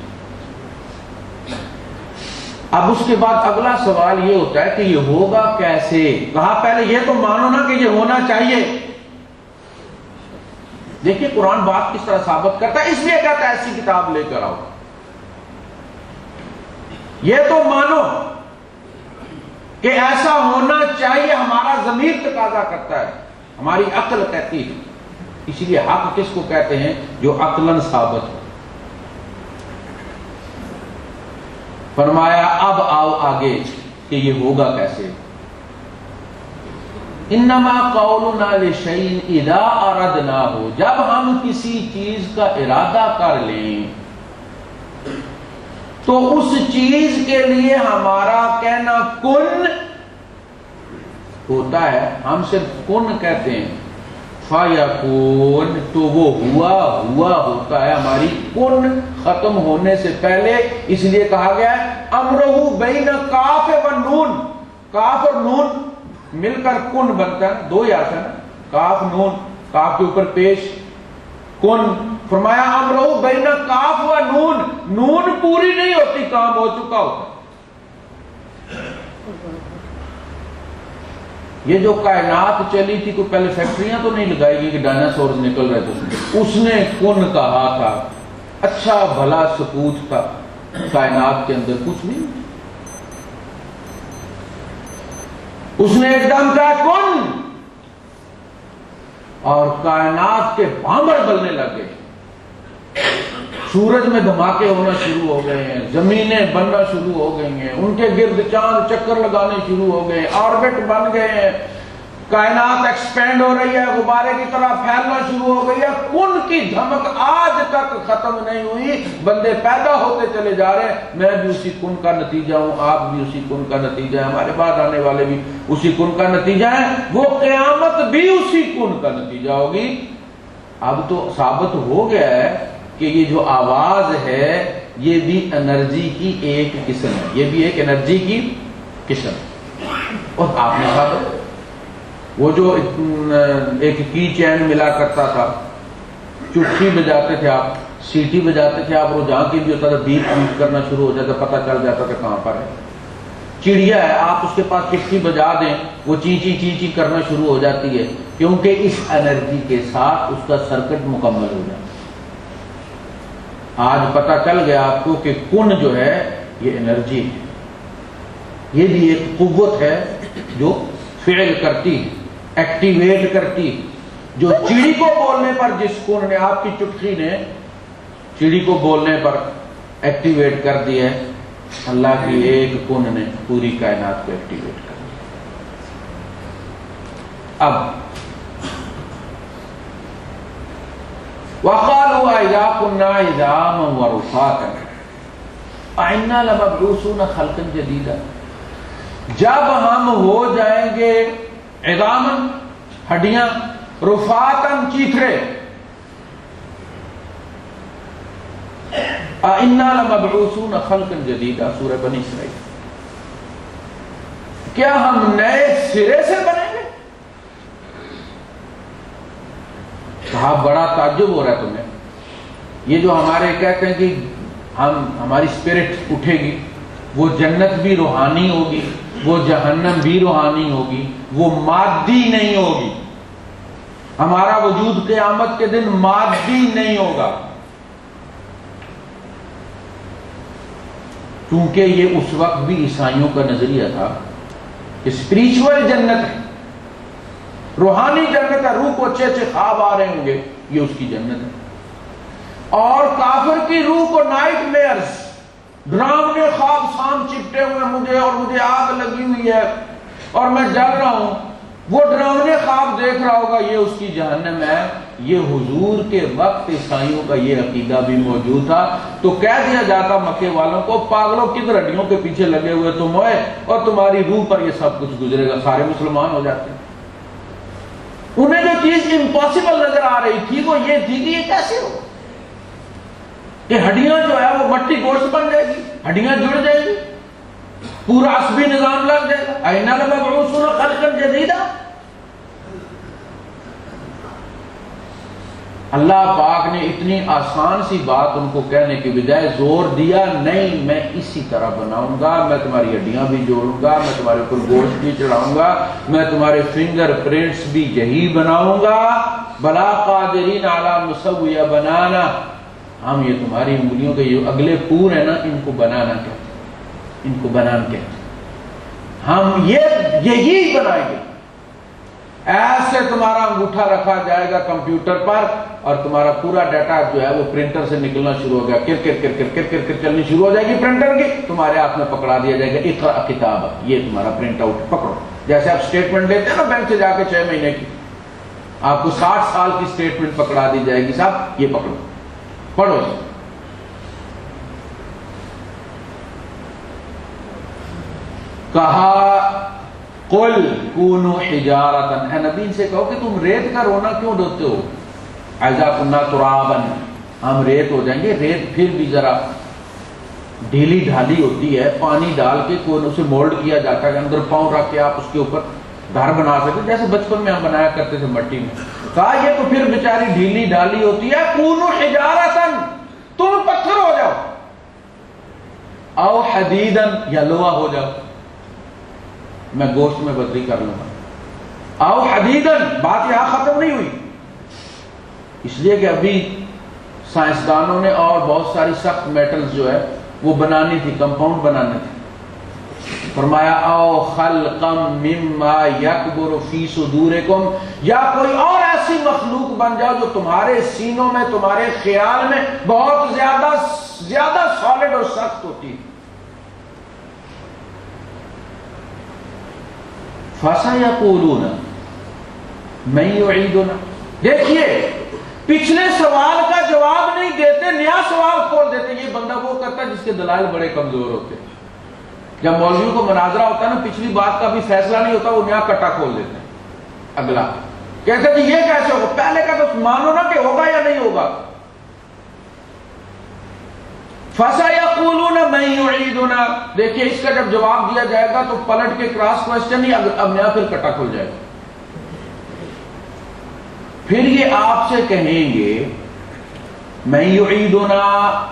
اب اس کے بعد اگلا سوال یہ ہوتا ہے کہ یہ ہوگا کیسے؟ کہا پہلے یہ تو مانو نا کہ یہ ہونا چاہیے. دیکھیے قرآن بات کس طرح ثابت کرتا ہے، اس لیے کہتا ہے ایسی کتاب لے کر آؤ. یہ تو مانو کہ ایسا ہونا چاہیے، ہمارا ضمیر تقاضا کرتا ہے، ہماری عقل کہتی ہے. اسی لیے حق کس کو کہتے ہیں؟ جو عقلاً ثابت ہو. فرمایا اب آؤ آگے کہ یہ ہوگا کیسے. انما قولنا لشیء اذا اردناہ، جب ہم کسی چیز کا ارادہ کر لیں تو اس چیز کے لیے ہمارا کہنا کن ہوتا ہے. ہم صرف کن کہتے ہیں، فَيَكُونُ تو وہ ہوا ہوتا ہے. ہماری کن ختم ہونے سے پہلے اس لیے کہا گیا ہے امرہ بین کاف و نون. کاف اور نون مل کر کن بنتا ہے، 2 ہی آتا ہے نا، کاف نون، کاف کے اوپر پیش کن. فرمایا امرہ بین کاف و نون. نون پوری نہیں ہوتی، کام ہو چکا ہوتا. یہ جو کائنات چلی تھی کوئی پہلے فیکٹریاں تو نہیں لگائی گئی کہ ڈائناسورز نکل رہے تھے. اس نے کن کہا تھا، اچھا بھلا سکوت تھا کائنات کے اندر، کچھ نہیں. اس نے ایک دم کہا کن، اور کائنات کے بھانبڑ بلنے لگ گئے. سورج میں دھماکے ہونا شروع ہو گئے ہیں، زمینیں بننا شروع ہو گئی ہیں، ان کے گرد چاند چکر لگانے شروع ہو گئے، آربٹ بن گئے ہیں، کائنات ایکسپینڈ ہو رہی ہے، غبارے کی طرح پھیلنا شروع ہو گئی ہے. کن کی دھمک آج تک ختم نہیں ہوئی. بندے پیدا ہوتے چلے جا رہے ہیں. میں بھی اسی کن کا نتیجہ ہوں، آپ بھی اسی کن کا نتیجہ ہے، ہمارے بعد آنے والے بھی اسی کن کا نتیجہ ہے. وہ قیامت بھی اسی کن کا نتیجہ ہوگی. اب تو ثابت ہو گیا ہے کہ یہ جو آواز ہے یہ بھی انرجی کی ایک قسم ہے، یہ بھی ایک انرجی کی قسم. اور آپ نے کہا وہ جو ایک کی چین ملا کرتا تھا، چٹکی بجاتے تھے آپ، سیٹی بجاتے تھے آپ، رجحان کی بھی ہوتا تھا، بیپ بیپ کرنا شروع ہو جاتا، پتہ چل جاتا تھا کہاں پر ہے۔ چڑیا ہے، آپ اس کے پاس کشتی بجا دیں، وہ چی چی چی چی کرنا شروع ہو جاتی ہے، کیونکہ اس انرجی کے ساتھ اس کا سرکٹ مکمل ہو جاتا ہے۔ آج پتہ چل گیا آپ کو کہ کن جو ہے یہ انرجی ہے، یہ بھی ایک قوت ہے جو فعل کرتی ہے، ایکٹیویٹ کرتی ہے۔ جو چڑی کو بولنے پر، جس کن نے، آپ کی چٹکی نے چڑی کو بولنے پر ایکٹیویٹ کر دیا ہے، اللہ کی ایک کن نے پوری کائنات کو ایکٹیویٹ کر دیا۔ اب وَقَالُوا أَإِذَا كُنَّا عِظَامًا وَرُفَاتًا أَإِنَّا لَمَبْعُوثُونَ خَلْقًا جَدِيدًا، جب ہم ہو جائیں گے عظامًا ہڈیاں، رفاتً چیتھڑے، أَإِنَّا لَمَبْعُوثُونَ خَلْقًا جَدِيدًا، سورہ بنی اسرائیل۔ کیا ہم نئے سرے سے بنیں گے؟ کہا بڑا تعجب ہو رہا ہے تمہیں، یہ جو ہمارے کہتے ہیں کہ ہماری اسپرٹ اٹھے گی، وہ جنت بھی روحانی ہوگی، وہ جہنم بھی روحانی ہوگی، وہ مادی نہیں ہوگی۔ ہمارا وجود قیامت کے دن مادی نہیں ہوگا، کیونکہ یہ اس وقت بھی عیسائیوں کا نظریہ تھا کہ اسپریچول جنت ہے، روحانی جنت ہے، روح کو اچھے اچھے خواب آ رہے ہوں گے، یہ اس کی جنت ہے۔ اور کافر کی روح کو نائٹ میئرز، ڈراؤنے خواب سام چپٹے ہوئے مجھے، اور مجھے آگ لگی ہوئی ہے اور میں جل رہا ہوں، وہ ڈراؤنے خواب دیکھ رہا ہوگا، یہ اس کی جہنم ہے۔ یہ حضور کے وقت عیسائیوں کا یہ عقیدہ بھی موجود تھا، تو کہہ دیا جاتا مکے والوں کو، پاگلوں کدھر ہڈیوں کے پیچھے لگے ہوئے تم ہوئے، اور تمہاری روح پر یہ سب کچھ گزرے گا، سارے مسلمان ہو جاتے ہیں۔ انہیں جو چیز امپاسبل نظر آ رہی تھی وہ یہ تھی کہ یہ کیسے ہو کہ ہڈیاں جو ہے وہ مٹی گوشت بن جائے گی، ہڈیاں جڑ جائیں گی، پورا عصبی نظام لگ جائے گا۔ أَإِنَّا لَمَبْعُوثُونَ خَلْقًا جَدِيدًا۔ اللہ پاک نے اتنی آسان سی بات ان کو کہنے کی بجائے زور دیا، نہیں میں اسی طرح بناؤں گا، میں تمہاری ہڈیاں بھی جوڑوں گا، میں تمہارے اوپر گوشت بھی چڑھاؤں گا، میں تمہارے فنگر پرنٹس بھی یہی بناؤں گا، بلا قادرین علی نسوی بنانا، ہم یہ تمہاری انگلیوں کے یہ اگلے پور ہیں نا، ان کو بنانا کہتے ہیں، ان کو بنانا کہتے ہیں، ہم یہی بنائیں گے۔ ایسے تمہارا انگوٹھا رکھا جائے گا کمپیوٹر پر، اور تمہارا پورا ڈیٹا جو ہے وہ پرنٹر سے نکلنا شروع ہو گیا، کر کر کر کر کر کر کر چلنی شروع ہو جائے گی پرنٹر کی، تمہارے ہاتھ میں پکڑا دیا جائے گا، اقرا کتاب، یہ تمہارا پرنٹ آؤٹ پکڑو۔ جیسے آپ اسٹیٹمنٹ لیتے ہیں نا بینک سے جا کے 6 مہینے کی، آپ کو 60 سال کی اسٹیٹمنٹ پکڑا دی جائے گی، صاحب یہ پکڑو، پڑھو۔ کہا قل کونوا حجارۃ، اے نبی ان سے کہو کہ تم ریت کا رونا کیوں ڈھوتے ہو؟ اذا کنا ترابا، ہم ریت ہو جائیں گے۔ ریت پھر بھی ذرا ڈھیلی ڈھالی ہوتی ہے، پانی ڈال کے کوئی اسے مولڈ کیا جاتا ہے، اندر پاؤں رکھ کے آپ اس کے اوپر گھر بنا سکتے، جیسے بچپن میں ہم بنایا کرتے تھے مٹی میں۔ کہا یہ تو پھر بیچاری ڈھیلی ڈھالی ہوتی ہے، کونوا حجارۃ، تم پتھر ہو جاؤ، او حدیدا، یا لوہا ہو جاؤ، میں گوشت میں بدلی کر لوں گا۔ او حدیدن، بات یہاں ختم نہیں ہوئی، اس لیے کہ ابھی سائنسدانوں نے اور بہت ساری سخت میٹلز جو ہے وہ بنانی تھی، کمپاؤنڈ بنانے تھے۔ فرمایا او خلقا مما یکبر فی صدورکم، یا کوئی اور ایسی مخلوق بن جاؤ جو تمہارے سینوں میں، تمہارے خیال میں بہت زیادہ سالڈ اور سخت ہوتی ہے۔ فَسَيَقُولُونَ مَن يُعِيدُنَا، دیکھیے پچھلے سوال کا جواب نہیں دیتے، نیا سوال کھول دیتے۔ یہ بندہ وہ کرتا ہے جس کے دلائل بڑے کمزور ہوتے ہیں، جب مولویوں کو مناظرہ ہوتا ہے نا، پچھلی بات کا بھی فیصلہ نہیں ہوتا، وہ نیا کٹا کھول دیتے ہیں۔ اگلا کہتے ہیں یہ کیسے ہوگا، پہلے کا تو مانو نا کہ ہوگا یا نہیں ہوگا۔ فَسَيَقُولُونَ مَن يُعِيدُنَا، دیکھیے اس کا جب جواب دیا جائے گا تو پلٹ کے کراس کوشچن نہیں، اب نیا پھر کٹا کھل جائے گا۔ پھر یہ آپ سے کہیں گے من یعیدنا،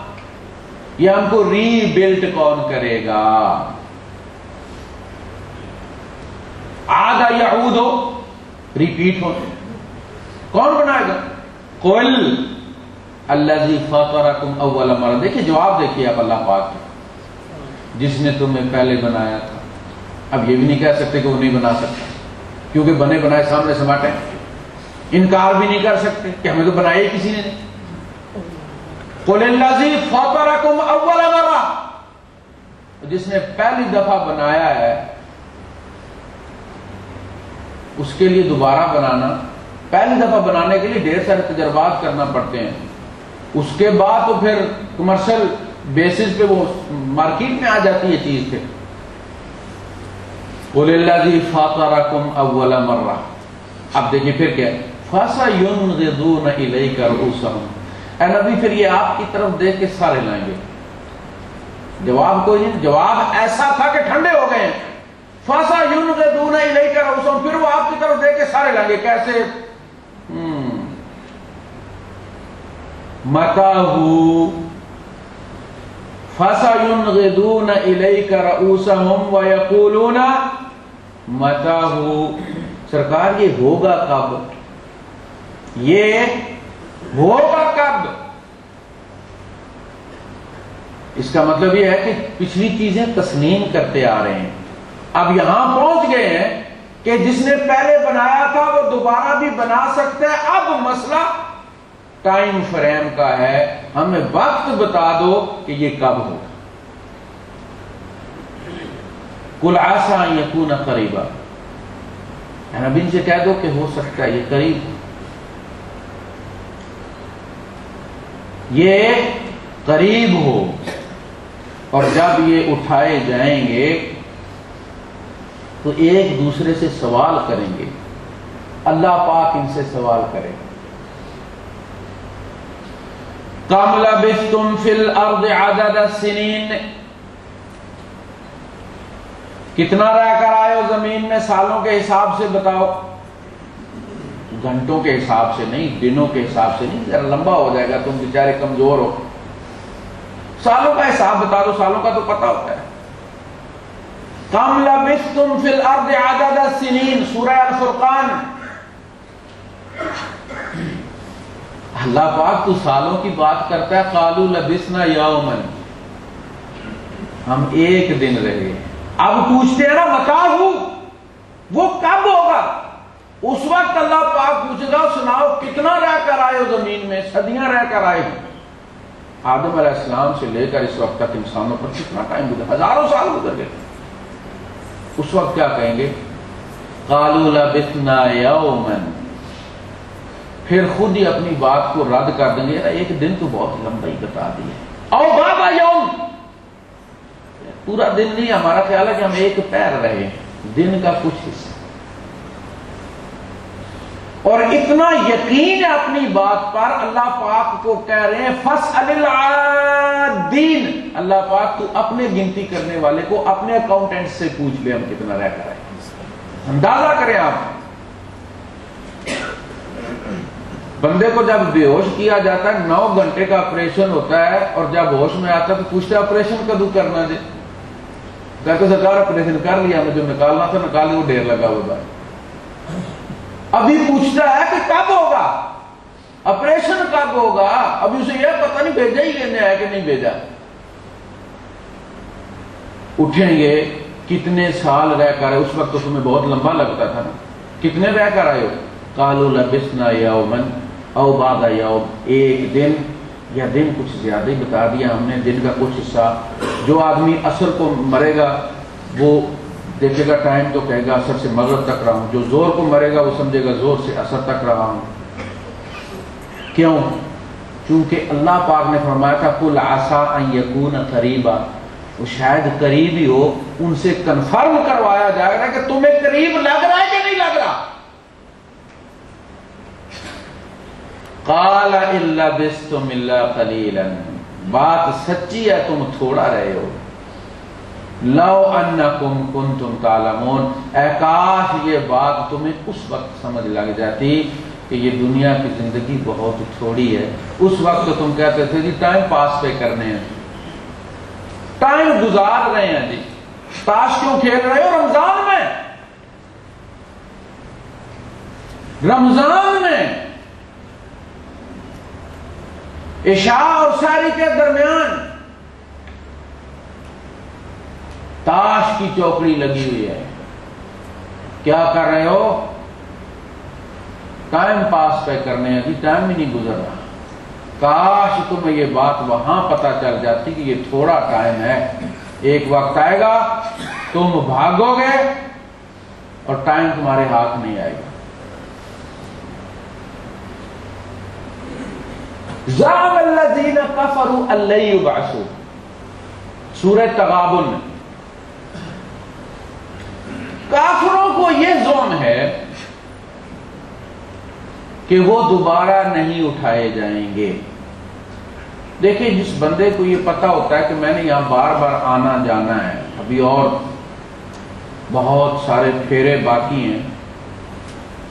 یہ ہم کو ری بلٹ کون کرے گا؟ عاد یعود ہو، ریپیٹ ہو، کون بنائے گا؟ قل الذی فطرکم اول مرہ۔ دیکھیے جواب دیکھیے آپ اللہ پاک، جس نے تمہیں پہلے بنایا تھا۔ اب یہ بھی نہیں کہہ سکتے کہ وہ نہیں بنا سکتا، کیونکہ بنے بنائے سامنے سماٹے ہیں۔ انکار بھی نہیں کر سکتے کہ ہمیں تو بنایا ہی کسی نے نہیں۔ قل الذی فطرکم اول مرہ، جس نے پہلی دفعہ بنایا ہے اس کے لیے دوبارہ بنانا، پہلی دفعہ بنانے کے لیے ڈھیر سارے تجربات کرنا پڑتے ہیں، اس کے بعد تو پھر کمرشل بیسس پہ وہ مارکیٹ میں آ جاتی ہے چیز پہ۔ قل الذی فطرکم اول مرہ۔ اب دیکھیں پھر کیا، فَسَيُنْغِضُونَ إِلَيْكَ رُؤُوسَهُمْ، اے نبی پھر یہ آپ کی طرف دیکھ کے سارے لائیں گے۔ جواب کوئی نہیں، جواب ایسا تھا کہ ٹھنڈے ہو گئے ہیں۔ فَسَيُنْغِضُونَ إِلَيْكَ رُؤُوسَهُمْ، پھر وہ آپ کی طرف دیکھ کے سارے لائیں گے۔ کیسے؟ مَتَاهُ فَسَيُنْغِضُونَ إِلَيْكَ رُؤُوسَهُمْ وَيَقُولُونَ مَتَاهُ، سرکار یہ ہوگا کب؟ یہ ہوگا کب؟ اس کا مطلب یہ ہے کہ پچھلی چیزیں تسلیم کرتے آ رہے ہیں، اب یہاں پہنچ گئے ہیں کہ جس نے پہلے بنایا تھا وہ دوبارہ بھی بنا سکتا ہے۔ اب مسئلہ ٹائم فریم کا ہے، ہمیں وقت بتا دو کہ یہ کب ہوگا۔ قُلْ عَسَىٰ أَن يَكُونَ قَرِيبًا، نبی سے کہہ دو کہ ہو سکتا ہے یہ قریب، یہ قریب ہو۔ اور جب یہ اٹھائے جائیں گے تو ایک دوسرے سے سوال کریں گے، اللہ پاک ان سے سوال کرے گا۔ کم لبثتم فی الارض عدد السنین، کتنا رہ کر آئے ہو زمین میں سالوں کے حساب سے بتاؤ، گھنٹوں کے حساب سے نہیں، دنوں کے حساب سے نہیں، ذرا لمبا ہو جائے گا، تم بیچارے کمزور ہو، سالوں کا حساب بتا دو، سالوں کا تو پتہ ہوتا ہے۔ کم لبثتم فی الارض عدد السنین، سورہ الفرقان۔ اللہ پاک تو سالوں کی بات کرتا ہے، قالوا لبثنا یوما، ہم ایک دن رہے۔ اب پوچھتے ہیں نا متاہ، وہ کب ہوگا؟ اس وقت اللہ پاک پوچھے گا سناؤ کتنا رہ کر آئے ہو زمین میں، صدیاں رہ کر آئے ہو۔ آدم علیہ السلام سے لے کر اس وقت تک انسانوں پر کتنا ٹائم گزرا، ہزاروں سال گزر گئے۔ اس وقت کیا کہیں گے؟ قالوا لبثنا یوما، پھر خود ہی اپنی بات کو رد کر دیں گے، ایک دن تو بہت لمبا ہی بتا دیا، او بابا یوم، پورا دن نہیں، ہمارا خیال ہے کہ ہم ایک پیر رہے، دن کا کچھ حصہ۔ اور اتنا یقین ہے اپنی بات پر، اللہ پاک کو کہہ رہے ہیں فَاسْأَلِ الْعَادِّينَ، اللہ پاک تو اپنے گنتی کرنے والے کو اپنے اکاؤنٹنٹ سے پوچھ لے ہم کتنا رہ کر آئے، اندازہ کریں آپ۔ بندے کو جب بے ہوش کیا جاتا ہے 9 گھنٹے کا آپریشن ہوتا ہے، اور جب ہوش میں آتا ہے تو پوچھتا ہے آپریشن کدو کرنا جی؟ کہتے سرکار آپریشن کر لیا، ہمیں جو نکالنا تھا نکال لیا، وہ ڈھیر لگا ہوا ہے۔ ابھی پوچھتا ہے کہ کب ہوگا آپریشن، کب ہوگا؟ ابھی اسے یہ پتہ نہیں بھیجا ہی لینے آیا کہ نہیں بھیجا۔ اٹھیں گے کتنے سال رہ کر آئے، اس وقت تو تمہیں بہت لمبا لگتا تھا نا، کتنے رہ کر آئے ہو؟ قالوا لبثنا یوما او بعض یوم، ایک دن یا دن کچھ زیادہ ہی بتا دیا ہم نے، دن کا کچھ حصہ۔ جو آدمی عصر کو مرے گا وہ دیکھے گا ٹائم تو کہے گا عصر سے مغرب تک رہا ہوں، جو زور کو مرے گا وہ سمجھے گا زور سے عصر تک رہا ہوں۔ کیوں؟ چونکہ اللہ پاک نے فرمایا تھا قُلْ عَسَىٰ أَن يَكُونَ قَرِيبًا، وہ شاید قریب ہی ہو، ان سے کنفرم کروایا جائے گا کہ تمہیں قریب لگ رہا ہے کہ نہیں لگ رہا۔ قَالَ إِن لَبِثْتُمْ إِلَّا قَلِيلًا، بات سچی ہے تم تھوڑا رہے ہو۔ لو انکم کنتم تعلمون، اے کاش یہ بات تمہیں اس وقت سمجھ لگ جاتی کہ یہ دنیا کی زندگی بہت تھوڑی ہے، اس وقت تو تم کہتے تھے جی ٹائم پاس پہ کرنے ہیں، ٹائم گزار رہے ہیں، جی تاش کیوں کھیل رہے ہو رمضان میں؟ رمضان میں عشاء اور سحری کے درمیان تاش کی چوکڑی لگی ہوئی ہے، کیا کر رہے ہو؟ ٹائم پاس پہ کرنے ہیں، جی ٹائم ہی نہیں گزر رہا۔ کاش تمہیں یہ بات وہاں پتہ چل جاتی کہ یہ تھوڑا ٹائم ہے، ایک وقت آئے گا تم بھاگو گے اور ٹائم تمہارے ہاتھ نہیں آئے گا۔ زعم الذین کفروا ان لن یبعثوا، سورہ تغابن میں کافروں کو یہ ظلم ہے کہ وہ دوبارہ نہیں اٹھائے جائیں گے۔ دیکھیں جس بندے کو یہ پتا ہوتا ہے کہ میں نے یہاں بار بار آنا جانا ہے، ابھی اور بہت سارے پھیرے باقی ہیں،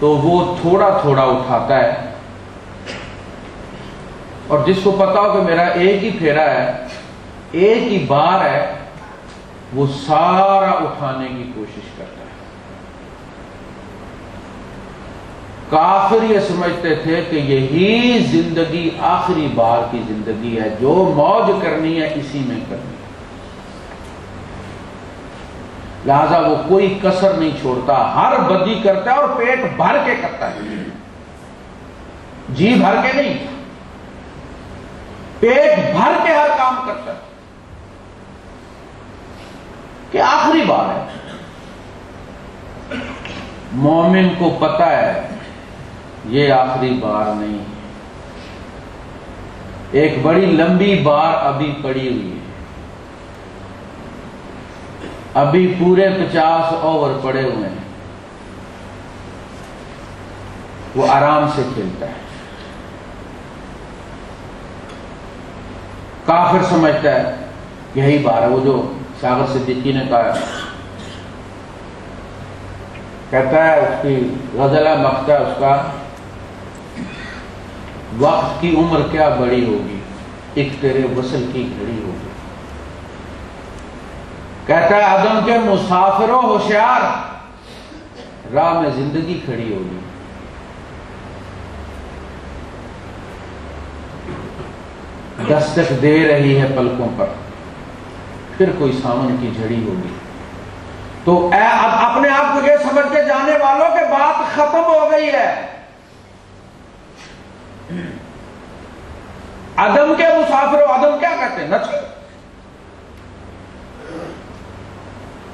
تو وہ تھوڑا تھوڑا اٹھاتا ہے، اور جس کو پتا ہو کہ میرا ایک ہی پھیرا ہے، ایک ہی بار ہے، وہ سارا اٹھانے کی کوشش کرتا ہے۔ کافر یہ سمجھتے تھے کہ یہی زندگی آخری بار کی زندگی ہے، جو موج کرنی ہے اسی میں کرنی ہے، لہذا وہ کوئی کسر نہیں چھوڑتا، ہر بدی کرتا ہے اور پیٹ بھر کے کرتا ہے، جی بھر کے نہیں، پیٹ بھر کے ہر کام کرتا ہے کہ آخری بار ہے۔ مومن کو پتہ ہے یہ آخری بار نہیں، ایک بڑی لمبی بار ابھی پڑی ہوئی ہے، ابھی پورے 50 اوور پڑے ہوئے ہیں، وہ آرام سے کھیلتا ہے۔ کافر سمجھتا ہے یہی بار ہے، وہ جو ساغر صدیقی نے کہا ہے، کہتا ہے اس کی غزل مقطع، اس کا وقت کی عمر کیا بڑی ہوگی، ایک تیرے وصل کی گھڑی ہوگی۔ کہتا ہے عدم کے مسافروں ہوشیار، راہ میں زندگی کھڑی ہوگی۔ دستک دے رہی ہے پلکوں پر، پھر کوئی سامن کی جھڑی ہوگی۔ تو اب اپنے آپ کو یہ سمجھ کے جانے والوں کہ بات ختم ہو گئی ہے، عدم کے مسافروں، عدم کیا کہتے ہیں؟ نچے۔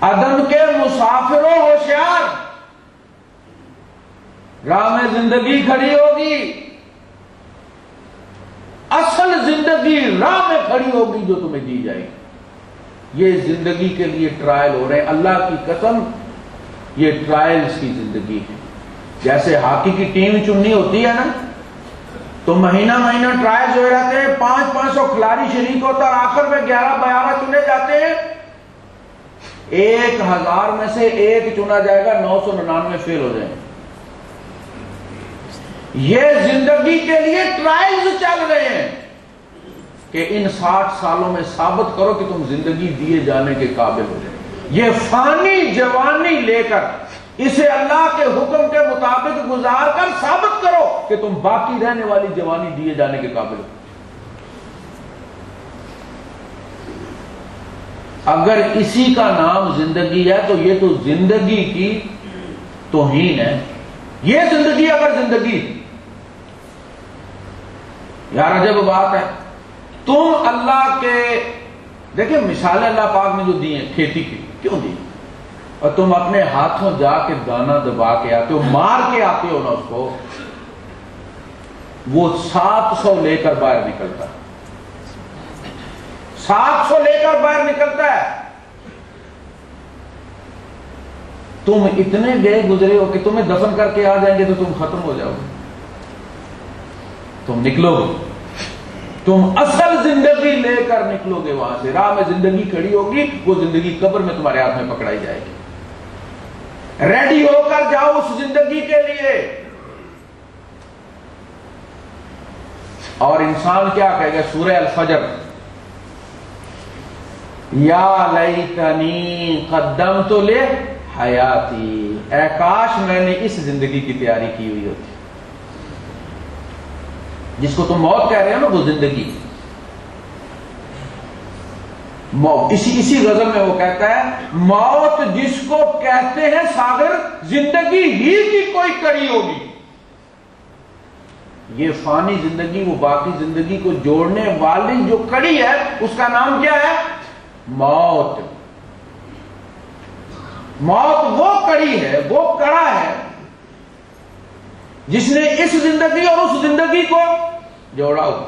عدم کے مسافروں ہوشیار، راہ میں زندگی کھڑی ہوگی، اصل زندگی راہ میں کھڑی ہوگی جو تمہیں دی جائے گی۔ یہ زندگی کے لیے ٹرائل ہو رہے ہیں، اللہ کی قسم یہ ٹرائلز کی زندگی ہے۔ جیسے ہاکی کی ٹیم چننی ہوتی ہے نا، تو مہینہ مہینہ ٹرائلز ہوئے رہتے ہیں، 500 کھلاڑی شریک ہوتا ہے، اور آخر میں 11-12 چنے جاتے ہیں، 1000 میں سے ایک چنا جائے گا، 999 فیل ہو جائیں گے۔ یہ زندگی کے لیے ٹرائلز چل رہے ہیں کہ ان 60 سالوں میں ثابت کرو کہ تم زندگی دیے جانے کے قابل ہو جائے۔ یہ فانی جوانی لے کر اسے اللہ کے حکم کے مطابق گزار کر ثابت کرو کہ تم باقی رہنے والی جوانی دیے جانے کے قابل ہو۔ اگر اسی کا نام زندگی ہے تو یہ تو زندگی کی توہین ہے۔ یہ زندگی اگر زندگی، یار عجب بات ہے، تم اللہ کے، دیکھیں مثالیں اللہ پاک نے جو دی ہیں کھیتی کی، کیوں دی؟ اور تم اپنے ہاتھوں جا کے دانا دبا کے آتے ہو، مار کے آتے ہو نا اس کو، وہ 700 لے کر باہر نکلتا ہے، 700 لے کر باہر نکلتا ہے۔ تم اتنے گئے گزرے ہو کہ تمہیں دفن کر کے آ جائیں گے تو تم ختم ہو جاؤ گے، تم نکلو گے، تم اصل زندگی لے کر نکلو گے وہاں سے، راہ میں زندگی کھڑی ہوگی، وہ زندگی قبر میں تمہارے ہاتھ میں پکڑائی جائے گی۔ ریڈی ہو کر جاؤ اس زندگی کے لیے، اور انسان کیا کہے گا؟ سورہ الفجر، یا لیتنی قدمت لحیاتی، اے کاش میں نے اس زندگی کی تیاری کی ہوئی ہوتی۔ جس کو تم موت کہہ رہے ہو نا، وہ زندگی، اسی غزل میں وہ کہتا ہے موت جس کو کہتے ہیں ساغر، زندگی ہی کی کوئی کڑی ہوگی۔ یہ فانی زندگی، وہ باقی زندگی کو جوڑنے والی جو کڑی ہے، اس کا نام کیا ہے؟ موت۔ موت وہ کڑی ہے، وہ کڑا ہے جس نے اس زندگی اور اس زندگی کو جوڑا ہو۔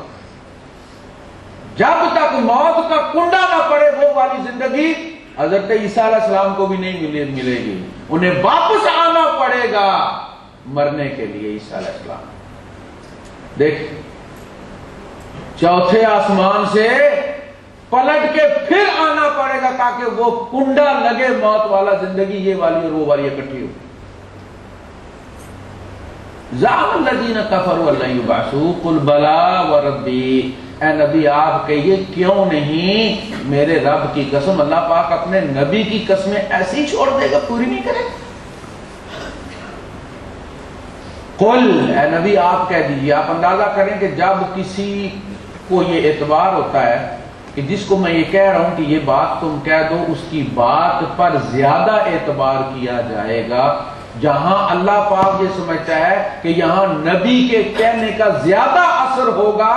جب تک موت کا کنڈا نہ پڑے وہ والی زندگی حضرت عیسیٰ علیہ السلام کو بھی نہیں ملے گی، انہیں واپس آنا پڑے گا مرنے کے لیے۔ عیسیٰ علیہ السلام دیکھ، چوتھے آسمان سے پلٹ کے پھر آنا پڑے گا تاکہ وہ کنڈا لگے موت والا، زندگی یہ والی اور وہ والی اکٹھی ہو۔ زعم الذین کفروا لن یبعثوا قل بلی وربی، اے نبی آپ کہیے کیوں نہیں، میرے رب کی قسم، اللہ پاک اپنے نبی کی قسمیں ایسی ہی چھوڑ دے گا، پوری نہیں کرے؟ قل، اے نبی آپ کہہ دیجیے۔ آپ اندازہ کریں کہ جب کسی کو یہ اعتبار ہوتا ہے کہ جس کو میں یہ کہہ رہا ہوں کہ یہ بات تم کہہ دو، اس کی بات پر زیادہ اعتبار کیا جائے گا۔ جہاں اللہ پاک یہ سمجھتا ہے کہ یہاں نبی کے کہنے کا زیادہ اثر ہوگا،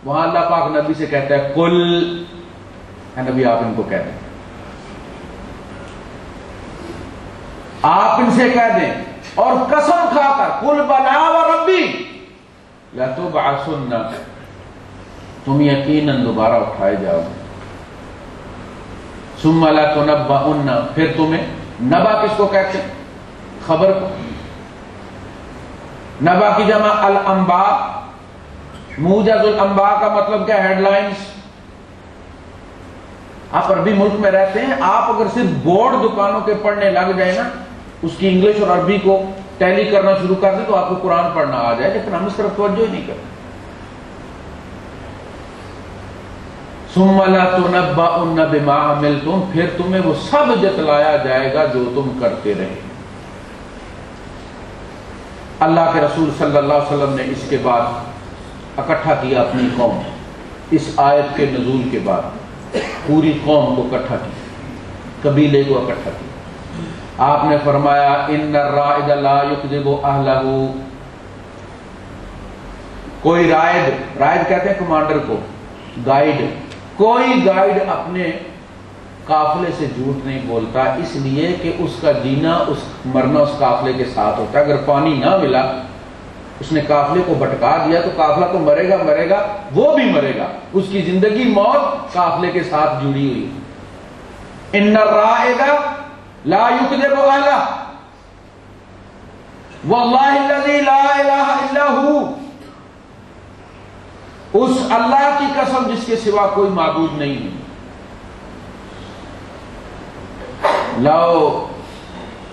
وہاں اللہ پاک نبی سے کہتا ہے قل، اے نبی آپ ان کو کہہ دیں، آپ ان سے کہہ دیں، اور قسم کھا کر قل بلی وربی لتبعثن، تم یقیناً دوبارہ اٹھائے جاؤ گے، ثم لتنبؤن، پھر تمہیں، نبا کس کو کہتے ہیں؟ خبر کو۔ نبا کی جمع الانباء، موجز الانباء کا مطلب کیا؟ Headlines. آپ عربی ملک میں رہتے ہیں، آپ اگر صرف بورڈ دکانوں کے پڑھنے لگ جائیں نا، اس کی انگلش اور عربی کو ٹیلی کرنا شروع کر دیں تو آپ کو قرآن پڑھنا آ جائے، لیکن ہم اس طرف توجہ ہی نہیں کرتے۔ ثم لتنبؤن بما عملتم، پھر تمہیں وہ سب جتلایا جائے گا جو تم کرتے رہے۔ اللہ کے رسول صلی اللہ علیہ وسلم نے اس کے بعد اکٹھا کیا اپنی قوم، اس آیت کے نزول کے بعد پوری قوم کو اکٹھا کیا، قبیلے کو اکٹھا کیا۔ آپ نے فرمایا ان الرائد لا یکذب اہلہ، کوئی رائد کہتے ہیں کمانڈر کو، گائیڈ، کوئی گائیڈ اپنے قافلے سے جھوٹ نہیں بولتا، اس لیے کہ اس کا جینا، اس مرنا اس قافلے کے ساتھ ہوتا ہے۔ اگر پانی نہ ملا، اس نے قافلے کو بھٹکا دیا تو قافلہ تو مرے گا، وہ بھی مرے گا، اس کی زندگی موت قافلے کے ساتھ جڑی ہوئی۔ ان الرائد لا یکذب اہلہ واللہ الذی لا الہ الا ہو، اس اللہ کی قسم جس کے سوا کوئی معبود نہیں ہے، لو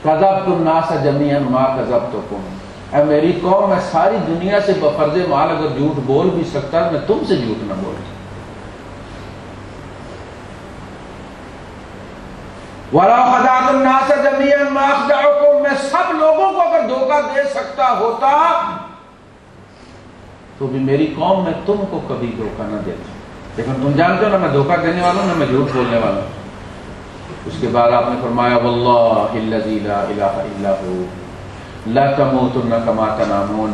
کذبت الناس جميعا ما کذبتکم، اے میری قوم، میں ساری دنیا سے بفرض محال اگر جھوٹ بول بھی سکتا میں تم سے جھوٹ نہ بولتا۔ وَلَا خَدَعْتُ النَّاسَ جَمِيعًا مَا أَخْدَعُكُمْ، میں سب لوگوں کو اگر دھوکہ دے سکتا ہوتا تو بھی میری قوم میں تم کو کبھی دھوکہ نہ دیتا، لیکن تم جانتے ہو نا میں دھوکہ دینے والا ہوں، نہ میں جھوٹ بولنے والا ہوں۔ اس کے بعد آپ نے فرمایا واللہ الذی لا الہ الا ہو لتموتن کما تنامون،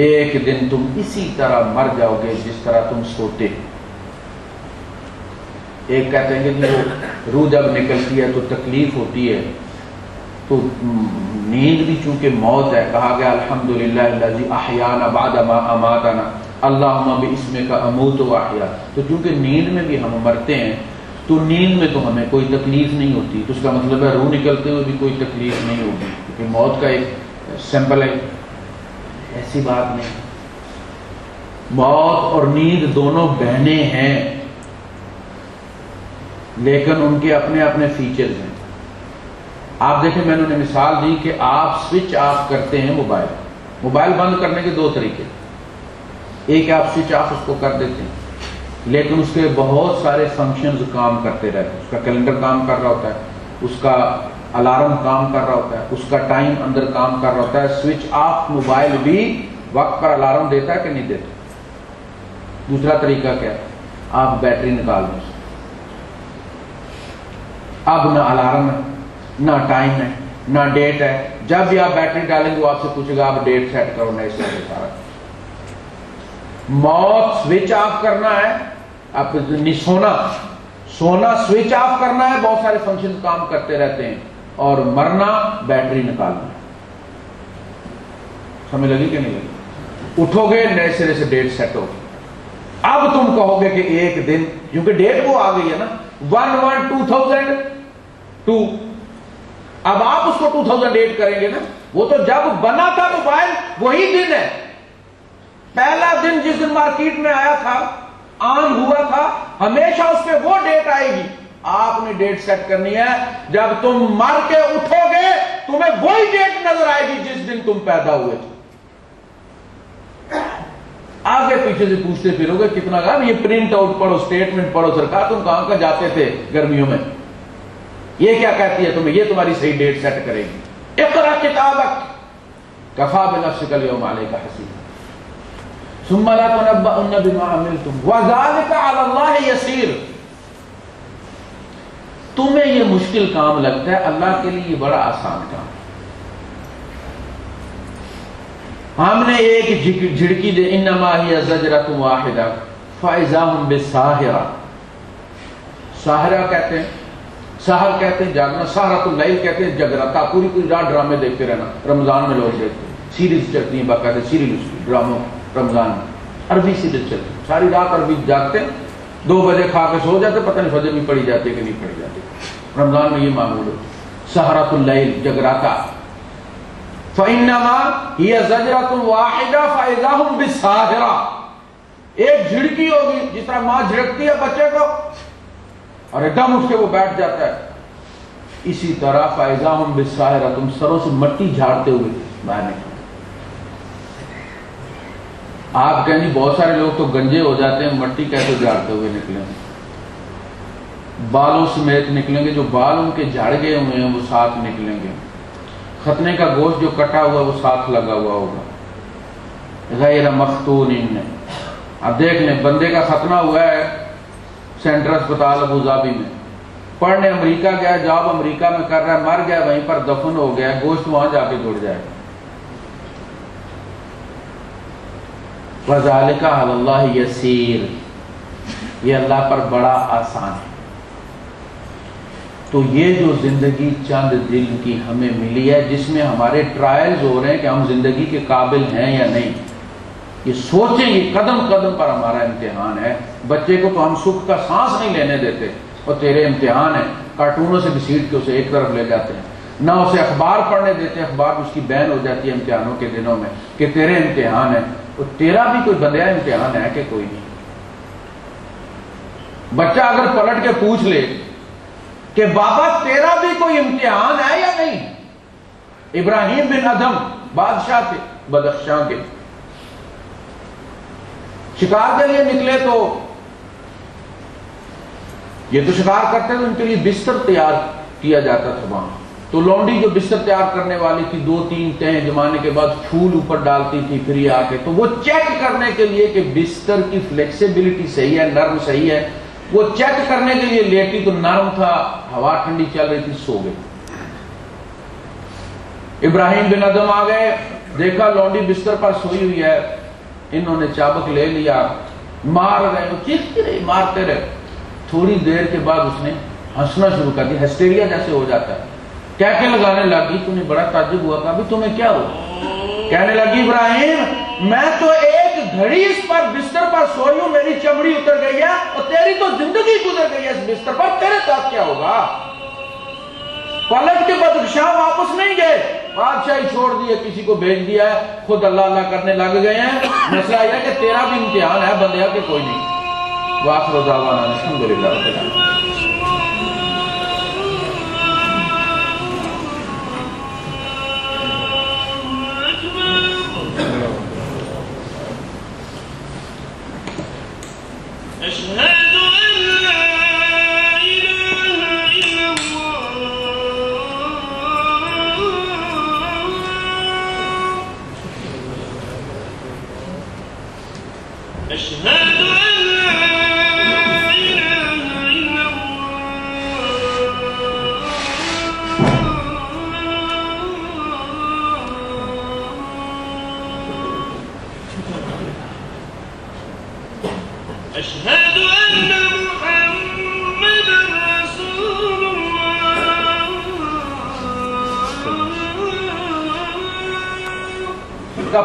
ایک دن تم اسی طرح مر جاؤ گے جس طرح تم سوتے۔ ایک کہتے ہیں کہ روح جب نکلتی ہے تو تکلیف ہوتی ہے، تو نیند بھی چونکہ موت ہے، کہا گیا الحمدللہ الذی احیانا بعد ما اماتنا اللہم باسمک اموت و احیا، تو چونکہ نیند میں بھی ہم مرتے ہیں تو نیند میں تو ہمیں کوئی تکلیف نہیں ہوتی، تو اس کا مطلب ہے روح نکلتے ہوئے بھی کوئی تکلیف نہیں ہوگی، کیونکہ موت کا ایک سمپل ہے۔ ایسی بات نہیں، موت اور نیند دونوں بہنیں ہیں، لیکن ان کے اپنے اپنے فیچرز ہیں۔ آپ دیکھیں، میں نے مثال دی کہ آپ سوئچ آف کرتے ہیں موبائل بند کرنے کے دو طریقے، ایک آپ سوئچ آف اس کو کر دیتے ہیں، لیکن اس کے بہت سارے فنکشنز کام کرتے رہتے ہیں. اس کا کیلنڈر کام کر رہا ہوتا ہے، اس کا الارم کام کر رہا ہوتا ہے، اس کا ٹائم اندر کام کر رہا ہوتا ہے. سوئچ آف موبائل بھی وقت پر الارم دیتا ہے کہ نہیں دیتا؟ دوسرا طریقہ کیا ہے؟ آپ بیٹری نکال دیں، اب نہ الارم ہے، نہ ٹائم ہے، نہ ڈیٹ ہے. جب بھی آپ بیٹری ڈالیں گے وہ آپ سے پوچھے گا آپ ڈیٹ سیٹ کرو، نہ اس سے سارا. موت سوئچ آف کرنا ہے، آپ سونا سوئچ آف کرنا ہے، بہت سارے فنکشن کام کرتے رہتے ہیں، اور مرنا بیٹری نکالنا ہے. سمجھ لگی کہ نہیں لگی؟ اٹھو گے نئے سرے سے ڈیٹ سیٹ ہو. اب تم کہو گے کہ ایک دن، کیونکہ ڈیٹ وہ آ گئی ہے نا 1/1/2002. اب آپ اس کو 2008 کریں گے نا. وہ تو جب بنا تھا موبائل وہی دن ہے. پہلا دن جس دن مارکیٹ میں آیا تھا، آن ہوا تھا، ہمیشہ اس پہ وہ ڈیٹ آئے گی. آپ نے ڈیٹ سیٹ کرنی ہے جب تم مر کے اٹھو گے تمہیں وہی ڈیٹ نظر آئے گی جس دن تم پیدا ہوئے تھے. آگے پیچھے سے پوچھتے پھرو گے کتنا کام، یہ پرنٹ آؤٹ پڑھو، اسٹیٹمنٹ پڑھو، سرکار تم کہاں کا جاتے تھے گرمیوں میں، یہ کیا کہتی ہے تمہیں، یہ تمہاری صحیح ڈیٹ سیٹ کرے گی. اقرا کتابک کفا بنفسک الیوم علیک حسیبا ثم لا تنبؤن بما عملتم وذلک علی اللہ یسیر. تمہیں یہ مشکل کام لگتا ہے، اللہ کے لیے یہ بڑا آسان کام. ہم نے ایک جھڑکی دے، انما ہی زجرۃ واحدہ فاذا هم بالساہرہ. ساہرہ کہتے ہیں، سحر کہتے ہیں جاگنا، سحرۃ اللیل کہتے ہیں جگراتا، پوری پوری رات ڈرامے دیکھتے رہنا. رمضان میں لوگ دیکھتے ہیں، سیریز چلتی ہیں باقاعدہ، سیریل ڈراموں رمضان میں عربی سیریز چلتی ہیں، ساری رات عربی جاگتے ہیں، 2 بجے کھا کے سو جاتے، پتہ نہیں فجر بھی پڑی جاتی ہے کہ نہیں پڑی جاتی. رمضان میں یہ معمول ہو. سحرۃ اللیل جگراتا. فَإِنَّمَا هِيَ زَجْرَةٌ وَاحِدَةٌ فَإِذَا هُمْ بِالسَّاهِرَةِ. ایک جھڑکی ہوگی، جس طرح ماں جھڑکتی ہے بچے کو اور ایک دم اٹھ کے وہ بیٹھ جاتا ہے، اسی طرح فَإِذَا هُمْ بِالسَّاهِرَةِ تم سروں سے مٹی جھاڑتے ہوئے باہر نکلو. آپ کہیں بہت سارے لوگ تو گنجے ہو جاتے ہیں، مٹی کیسے جھاڑتے ہوئے نکلیں گے؟ بالوں سمیت نکلیں گے، جو بال ان کے جھڑ گئے ہوئے ہیں وہ ساتھ نکلیں گے. ختنے کا گوشت جو کٹا ہوا وہ ساتھ لگا ہوا ہوگا، غیر مختون. اب دیکھ لیں، بندے کا ختنہ ہوا ہے سینٹرل اسپتال ابوظہبی میں، پڑھنے امریکہ گیا، جاب امریکہ میں کر رہا ہے، مر گیا، وہیں پر دفن ہو گیا، گوشت وہاں جا کے جڑ جائے. وَذَلِكَ عَلَى اللَّهِ يَسِيرٌ. یہ اللہ پر بڑا آسان ہے. تو یہ جو زندگی چند دن کی ہمیں ملی ہے، جس میں ہمارے ٹرائلز ہو رہے ہیں کہ ہم زندگی کے قابل ہیں یا نہیں، یہ سوچیں، یہ قدم قدم پر ہمارا امتحان ہے. بچے کو تو ہم سکھ کا سانس نہیں لینے دیتے، اور تیرے امتحان ہے، کارٹونوں سے گھسیٹ کے اسے ایک طرف لے جاتے ہیں. نہ اسے اخبار پڑھنے دیتے، اخبار اس کی بین ہو جاتی ہے امتحانوں کے دنوں میں کہ تیرے امتحان ہے. اور تیرا بھی کوئی بندیا امتحان ہے کہ کوئی نہیں. بچہ اگر پلٹ کے پوچھ لے کہ بابا تیرا بھی کوئی امتحان ہے یا نہیں. ابراہیم بن ادھم بادشاہ تھے بدخشاں کے، شکار کے لیے نکلے تو یہ تو شکار کرتے تھے، ان کے لیے بستر تیار کیا جاتا تھا وہاں. تو لونڈی جو بستر تیار کرنے والی تھی 2-3 تہیں جمانے کے بعد پھول اوپر ڈالتی تھی پھر یہ آ کے، تو وہ چیک کرنے کے لیے کہ بستر کی فلیکسیبلٹی صحیح ہے، نرم صحیح ہے، وہ چیک کرنے کے لیے لیٹی تو نرم تھا، ہوا ٹھنڈی چل رہی تھی، سو گئی. ابراہیم بن ادم آ گئے، دیکھا لونڈی بستر پر سوئی ہوئی ہے، انہوں نے چابک لے لیا، مار رہے، وہ چیختے رہے، مارتے رہے. تھوڑی دیر کے بعد اس نے ہنسنا شروع کر دیا، ہسٹیریا جیسے ہو جاتا ہے، کہہ کے لگانے لگی. تو نے بڑا تعجب ہوا، کہا بھی تمہیں کیا ہو؟ کہنے لگی ابراہیم میں تو ایک گھڑی اس پر بستر پر سوئی ہوں، میری چمڑی اتر گئی ہے، اور تیری تو زندگی گزر گئی ہے اس بستر پر، تیرے ساتھ کیا ہوگا؟ پلٹ کے بدخشاں واپس نہیں گئے، بادشاہی چھوڑ دیے، کسی کو بھیج دیا ہے، خود اللہ اللہ کرنے لگ گئے ہیں. مسئلہ یہ ہے کہ تیرا بھی امتحان ہے بندیا کہ کوئی نہیں. وآخر دعوانا الحمدللہ رب العالمین.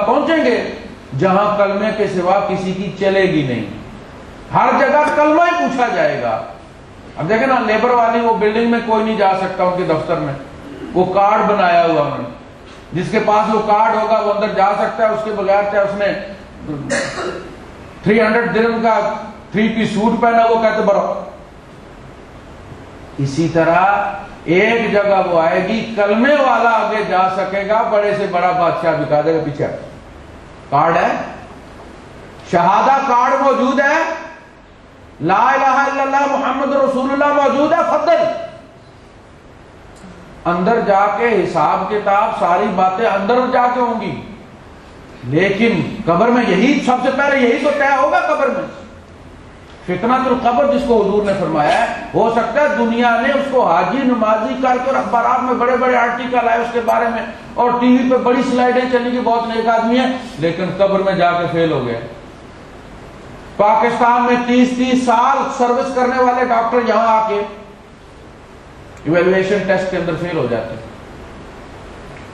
پہنچیں گے جہاں کلمے کے سوا کسی کی چلے گی نہیں. ہر جگہ کلمہ ہی پوچھا جائے گا. اب دیکھیں نا لیبر والی وہ بلڈنگ میں کوئی نہیں جا سکتا ان کے دفتر میں, وہ کارڈ بنایا ہوا انہوں نے, جس کے پاس وہ کارڈ ہوگا وہ اندر جا سکتا ہے, اس کے بغیر چاہے اس نے 300 درہم کا 3 پیس سوٹ پہنا وہ کہتے برو. اسی طرح ایک جگہ وہ آئے گی کلمے والا آگے جا سکے گا, بڑے سے بڑا بادشاہ دکھا دے گا پیچھے کارڈ ہے, شہادہ کارڈ موجود ہے, لا الہ الا اللہ محمد رسول اللہ موجود ہے, فضل. اندر جا کے حساب کتاب ساری باتیں اندر جا کے ہوں گی, لیکن قبر میں یہی سب سے پہلے یہی تو طے ہوگا. قبر میں فتنۃ القبر جس کو حضور نے فرمایا ہے, ہو سکتا ہے دنیا نے اس کو حاجی نمازی کر کے اور اخبارات میں بڑے بڑے آرٹیکل آئے اس کے بارے میں اور ٹی وی پہ بڑی سلائیڈیں چلی کہ بہت نیک آدمی ہے, لیکن قبر میں جا کے فیل ہو گئے. پاکستان میں 30 سال سروس کرنے والے ڈاکٹر یہاں آ کے ایویلویشن ٹیسٹ کے اندر فیل ہو جاتے ہیں.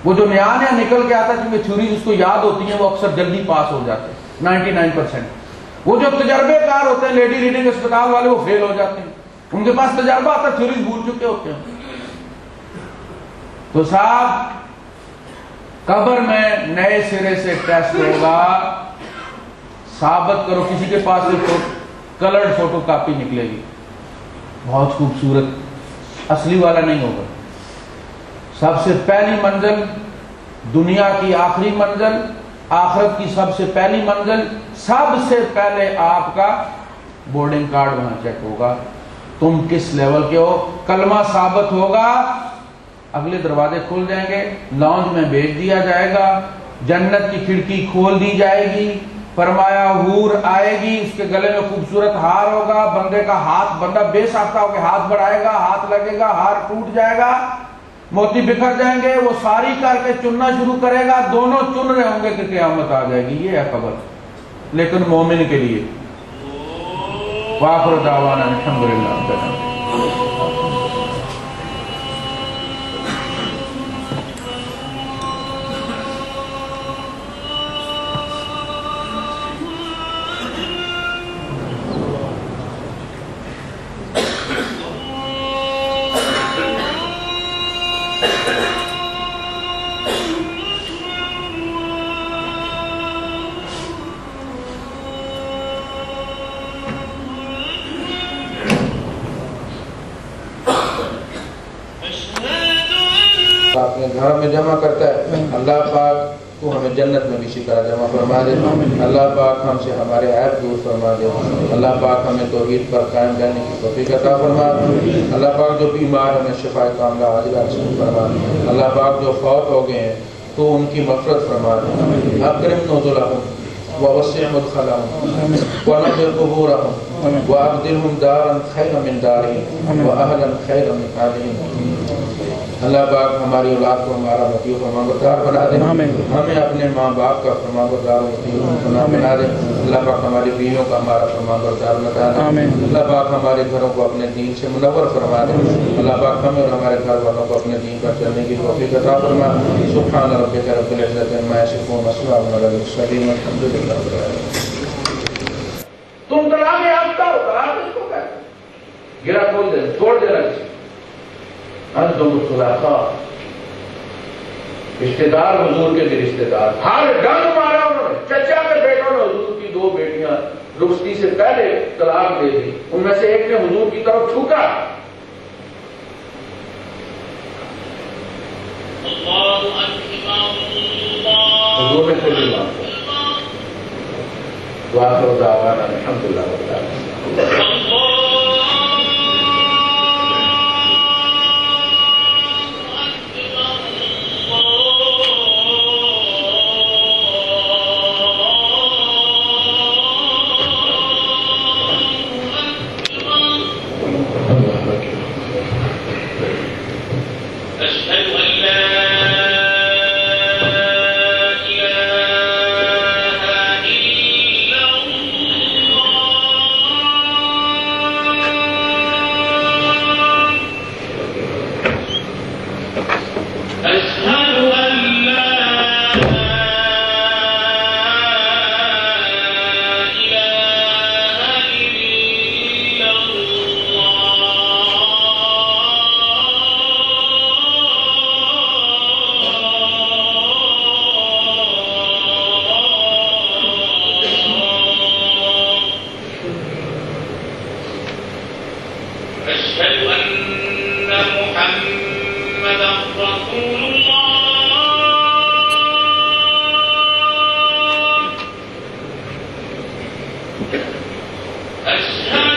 وہ جو نیا نکل کے آتا ہے جن میں تھیوریز اس کو یاد ہوتی ہیں وہ اکثر جلدی پاس ہو جاتے ہیں 99%. وہ جو تجربے کار ہوتے ہیں لیڈی ریڈنگ اسپتال والے وہ فیل ہو جاتے ہیں, ان کے پاس تجربہ آتا ہے, تھیوریز بھول چکے ہوتے ہیں. تو صاحب قبر میں نئے سرے سے ٹیسٹ ہوگا, ثابت کرو. کسی کے پاس سے کلرڈ فوٹو کاپی نکلے گی بہت خوبصورت, اصلی والا نہیں ہوگا. سب سے پہلی منزل دنیا کی آخری منزل, آخرت کی سب سے پہلی منزل, سب سے پہلے آپ کا بورڈنگ کارڈ وہاں چیک ہوگا, تم کس لیول کے ہو. کلمہ ثابت ہوگا, اگلے دروازے کھل جائیں گے, لاؤنج میں بھیج دیا جائے گا, جنت کی کھڑکی کھول دی جائے گی. فرمایا حور آئے گی, اس کے گلے میں خوبصورت ہار ہوگا, بندے کا ہاتھ, بندہ بے ساختہ ہو کے ہاتھ بڑھائے گا, ہاتھ لگے گا, ہار ٹوٹ جائے گا, موتی بکھر جائیں گے, وہ ساری کر کے چننا شروع کرے گا, دونوں چن رہے ہوں گے کہ قیامت آ جائے گی. یہ ہے قبر, لیکن مومن کے لیے. وآخر دعوانا الحمدللہ. اپنے گھر میں جمع کرتا ہے, اللہ پاک تو ہمیں جنت میں بھی شکر جمع فرما دے. اللہ پاک ہم سے ہمارے عیب دور فرما دے. اللہ پاک ہمیں توحید پر قائم رہنے کی توفیق عطا فرما. اللہ پاک جو بیمار ہمیں شفا کاملہ عاجلہ نصیب فرما. اللہ پاک جو فوت ہو گئے ہیں تو ان کی مغفرت فرما دے. اکرم نزلهم ووسع مدخلهم ونور قبورهم وابدلهم دارا خيرا من دارهم واهلا خيرا من اهلهم. اللہ پاک ہماری اولاد کو ہمارا مطیع فرما بردار بنا دے. ہمیں اپنے ماں باپ کا فرما بردار مطیع بنا دے. اللہ پاک ہماری بیویوں کا ہمارا فرما بردار بنا دے. اللہ پاک ہمارے گھروں کو اپنے دین سے منور فرما دے. اللہ پاک ہمیں اور ہمارے گھر والوں کو اپنے دین پر چلنے کی توفیق عطا فرما. سبحان ربک رب العزت عما یصفون وسلام علی المرسلین والحمد للہ رب العالمین. تم طلاق یافتہ ہو, طلاق اس کو کہتے ہیں گرا کھول دے, چھوڑ دینا کسی. انتم الخلفاء, رشتہ دار حضور کے بھی رشتہ دار. ہر ڈنگ مارا انہوں نے, چچا کے بیٹوں نے حضور کی 2 بیٹیاں رخصتی سے پہلے طلاق دے دی. ان میں سے ایک نے حضور کی طرف تھوکا. حضور نے پھر بھی معاف کیا. وآخر دعوانا الحمدللہ رب العالمین. أشهد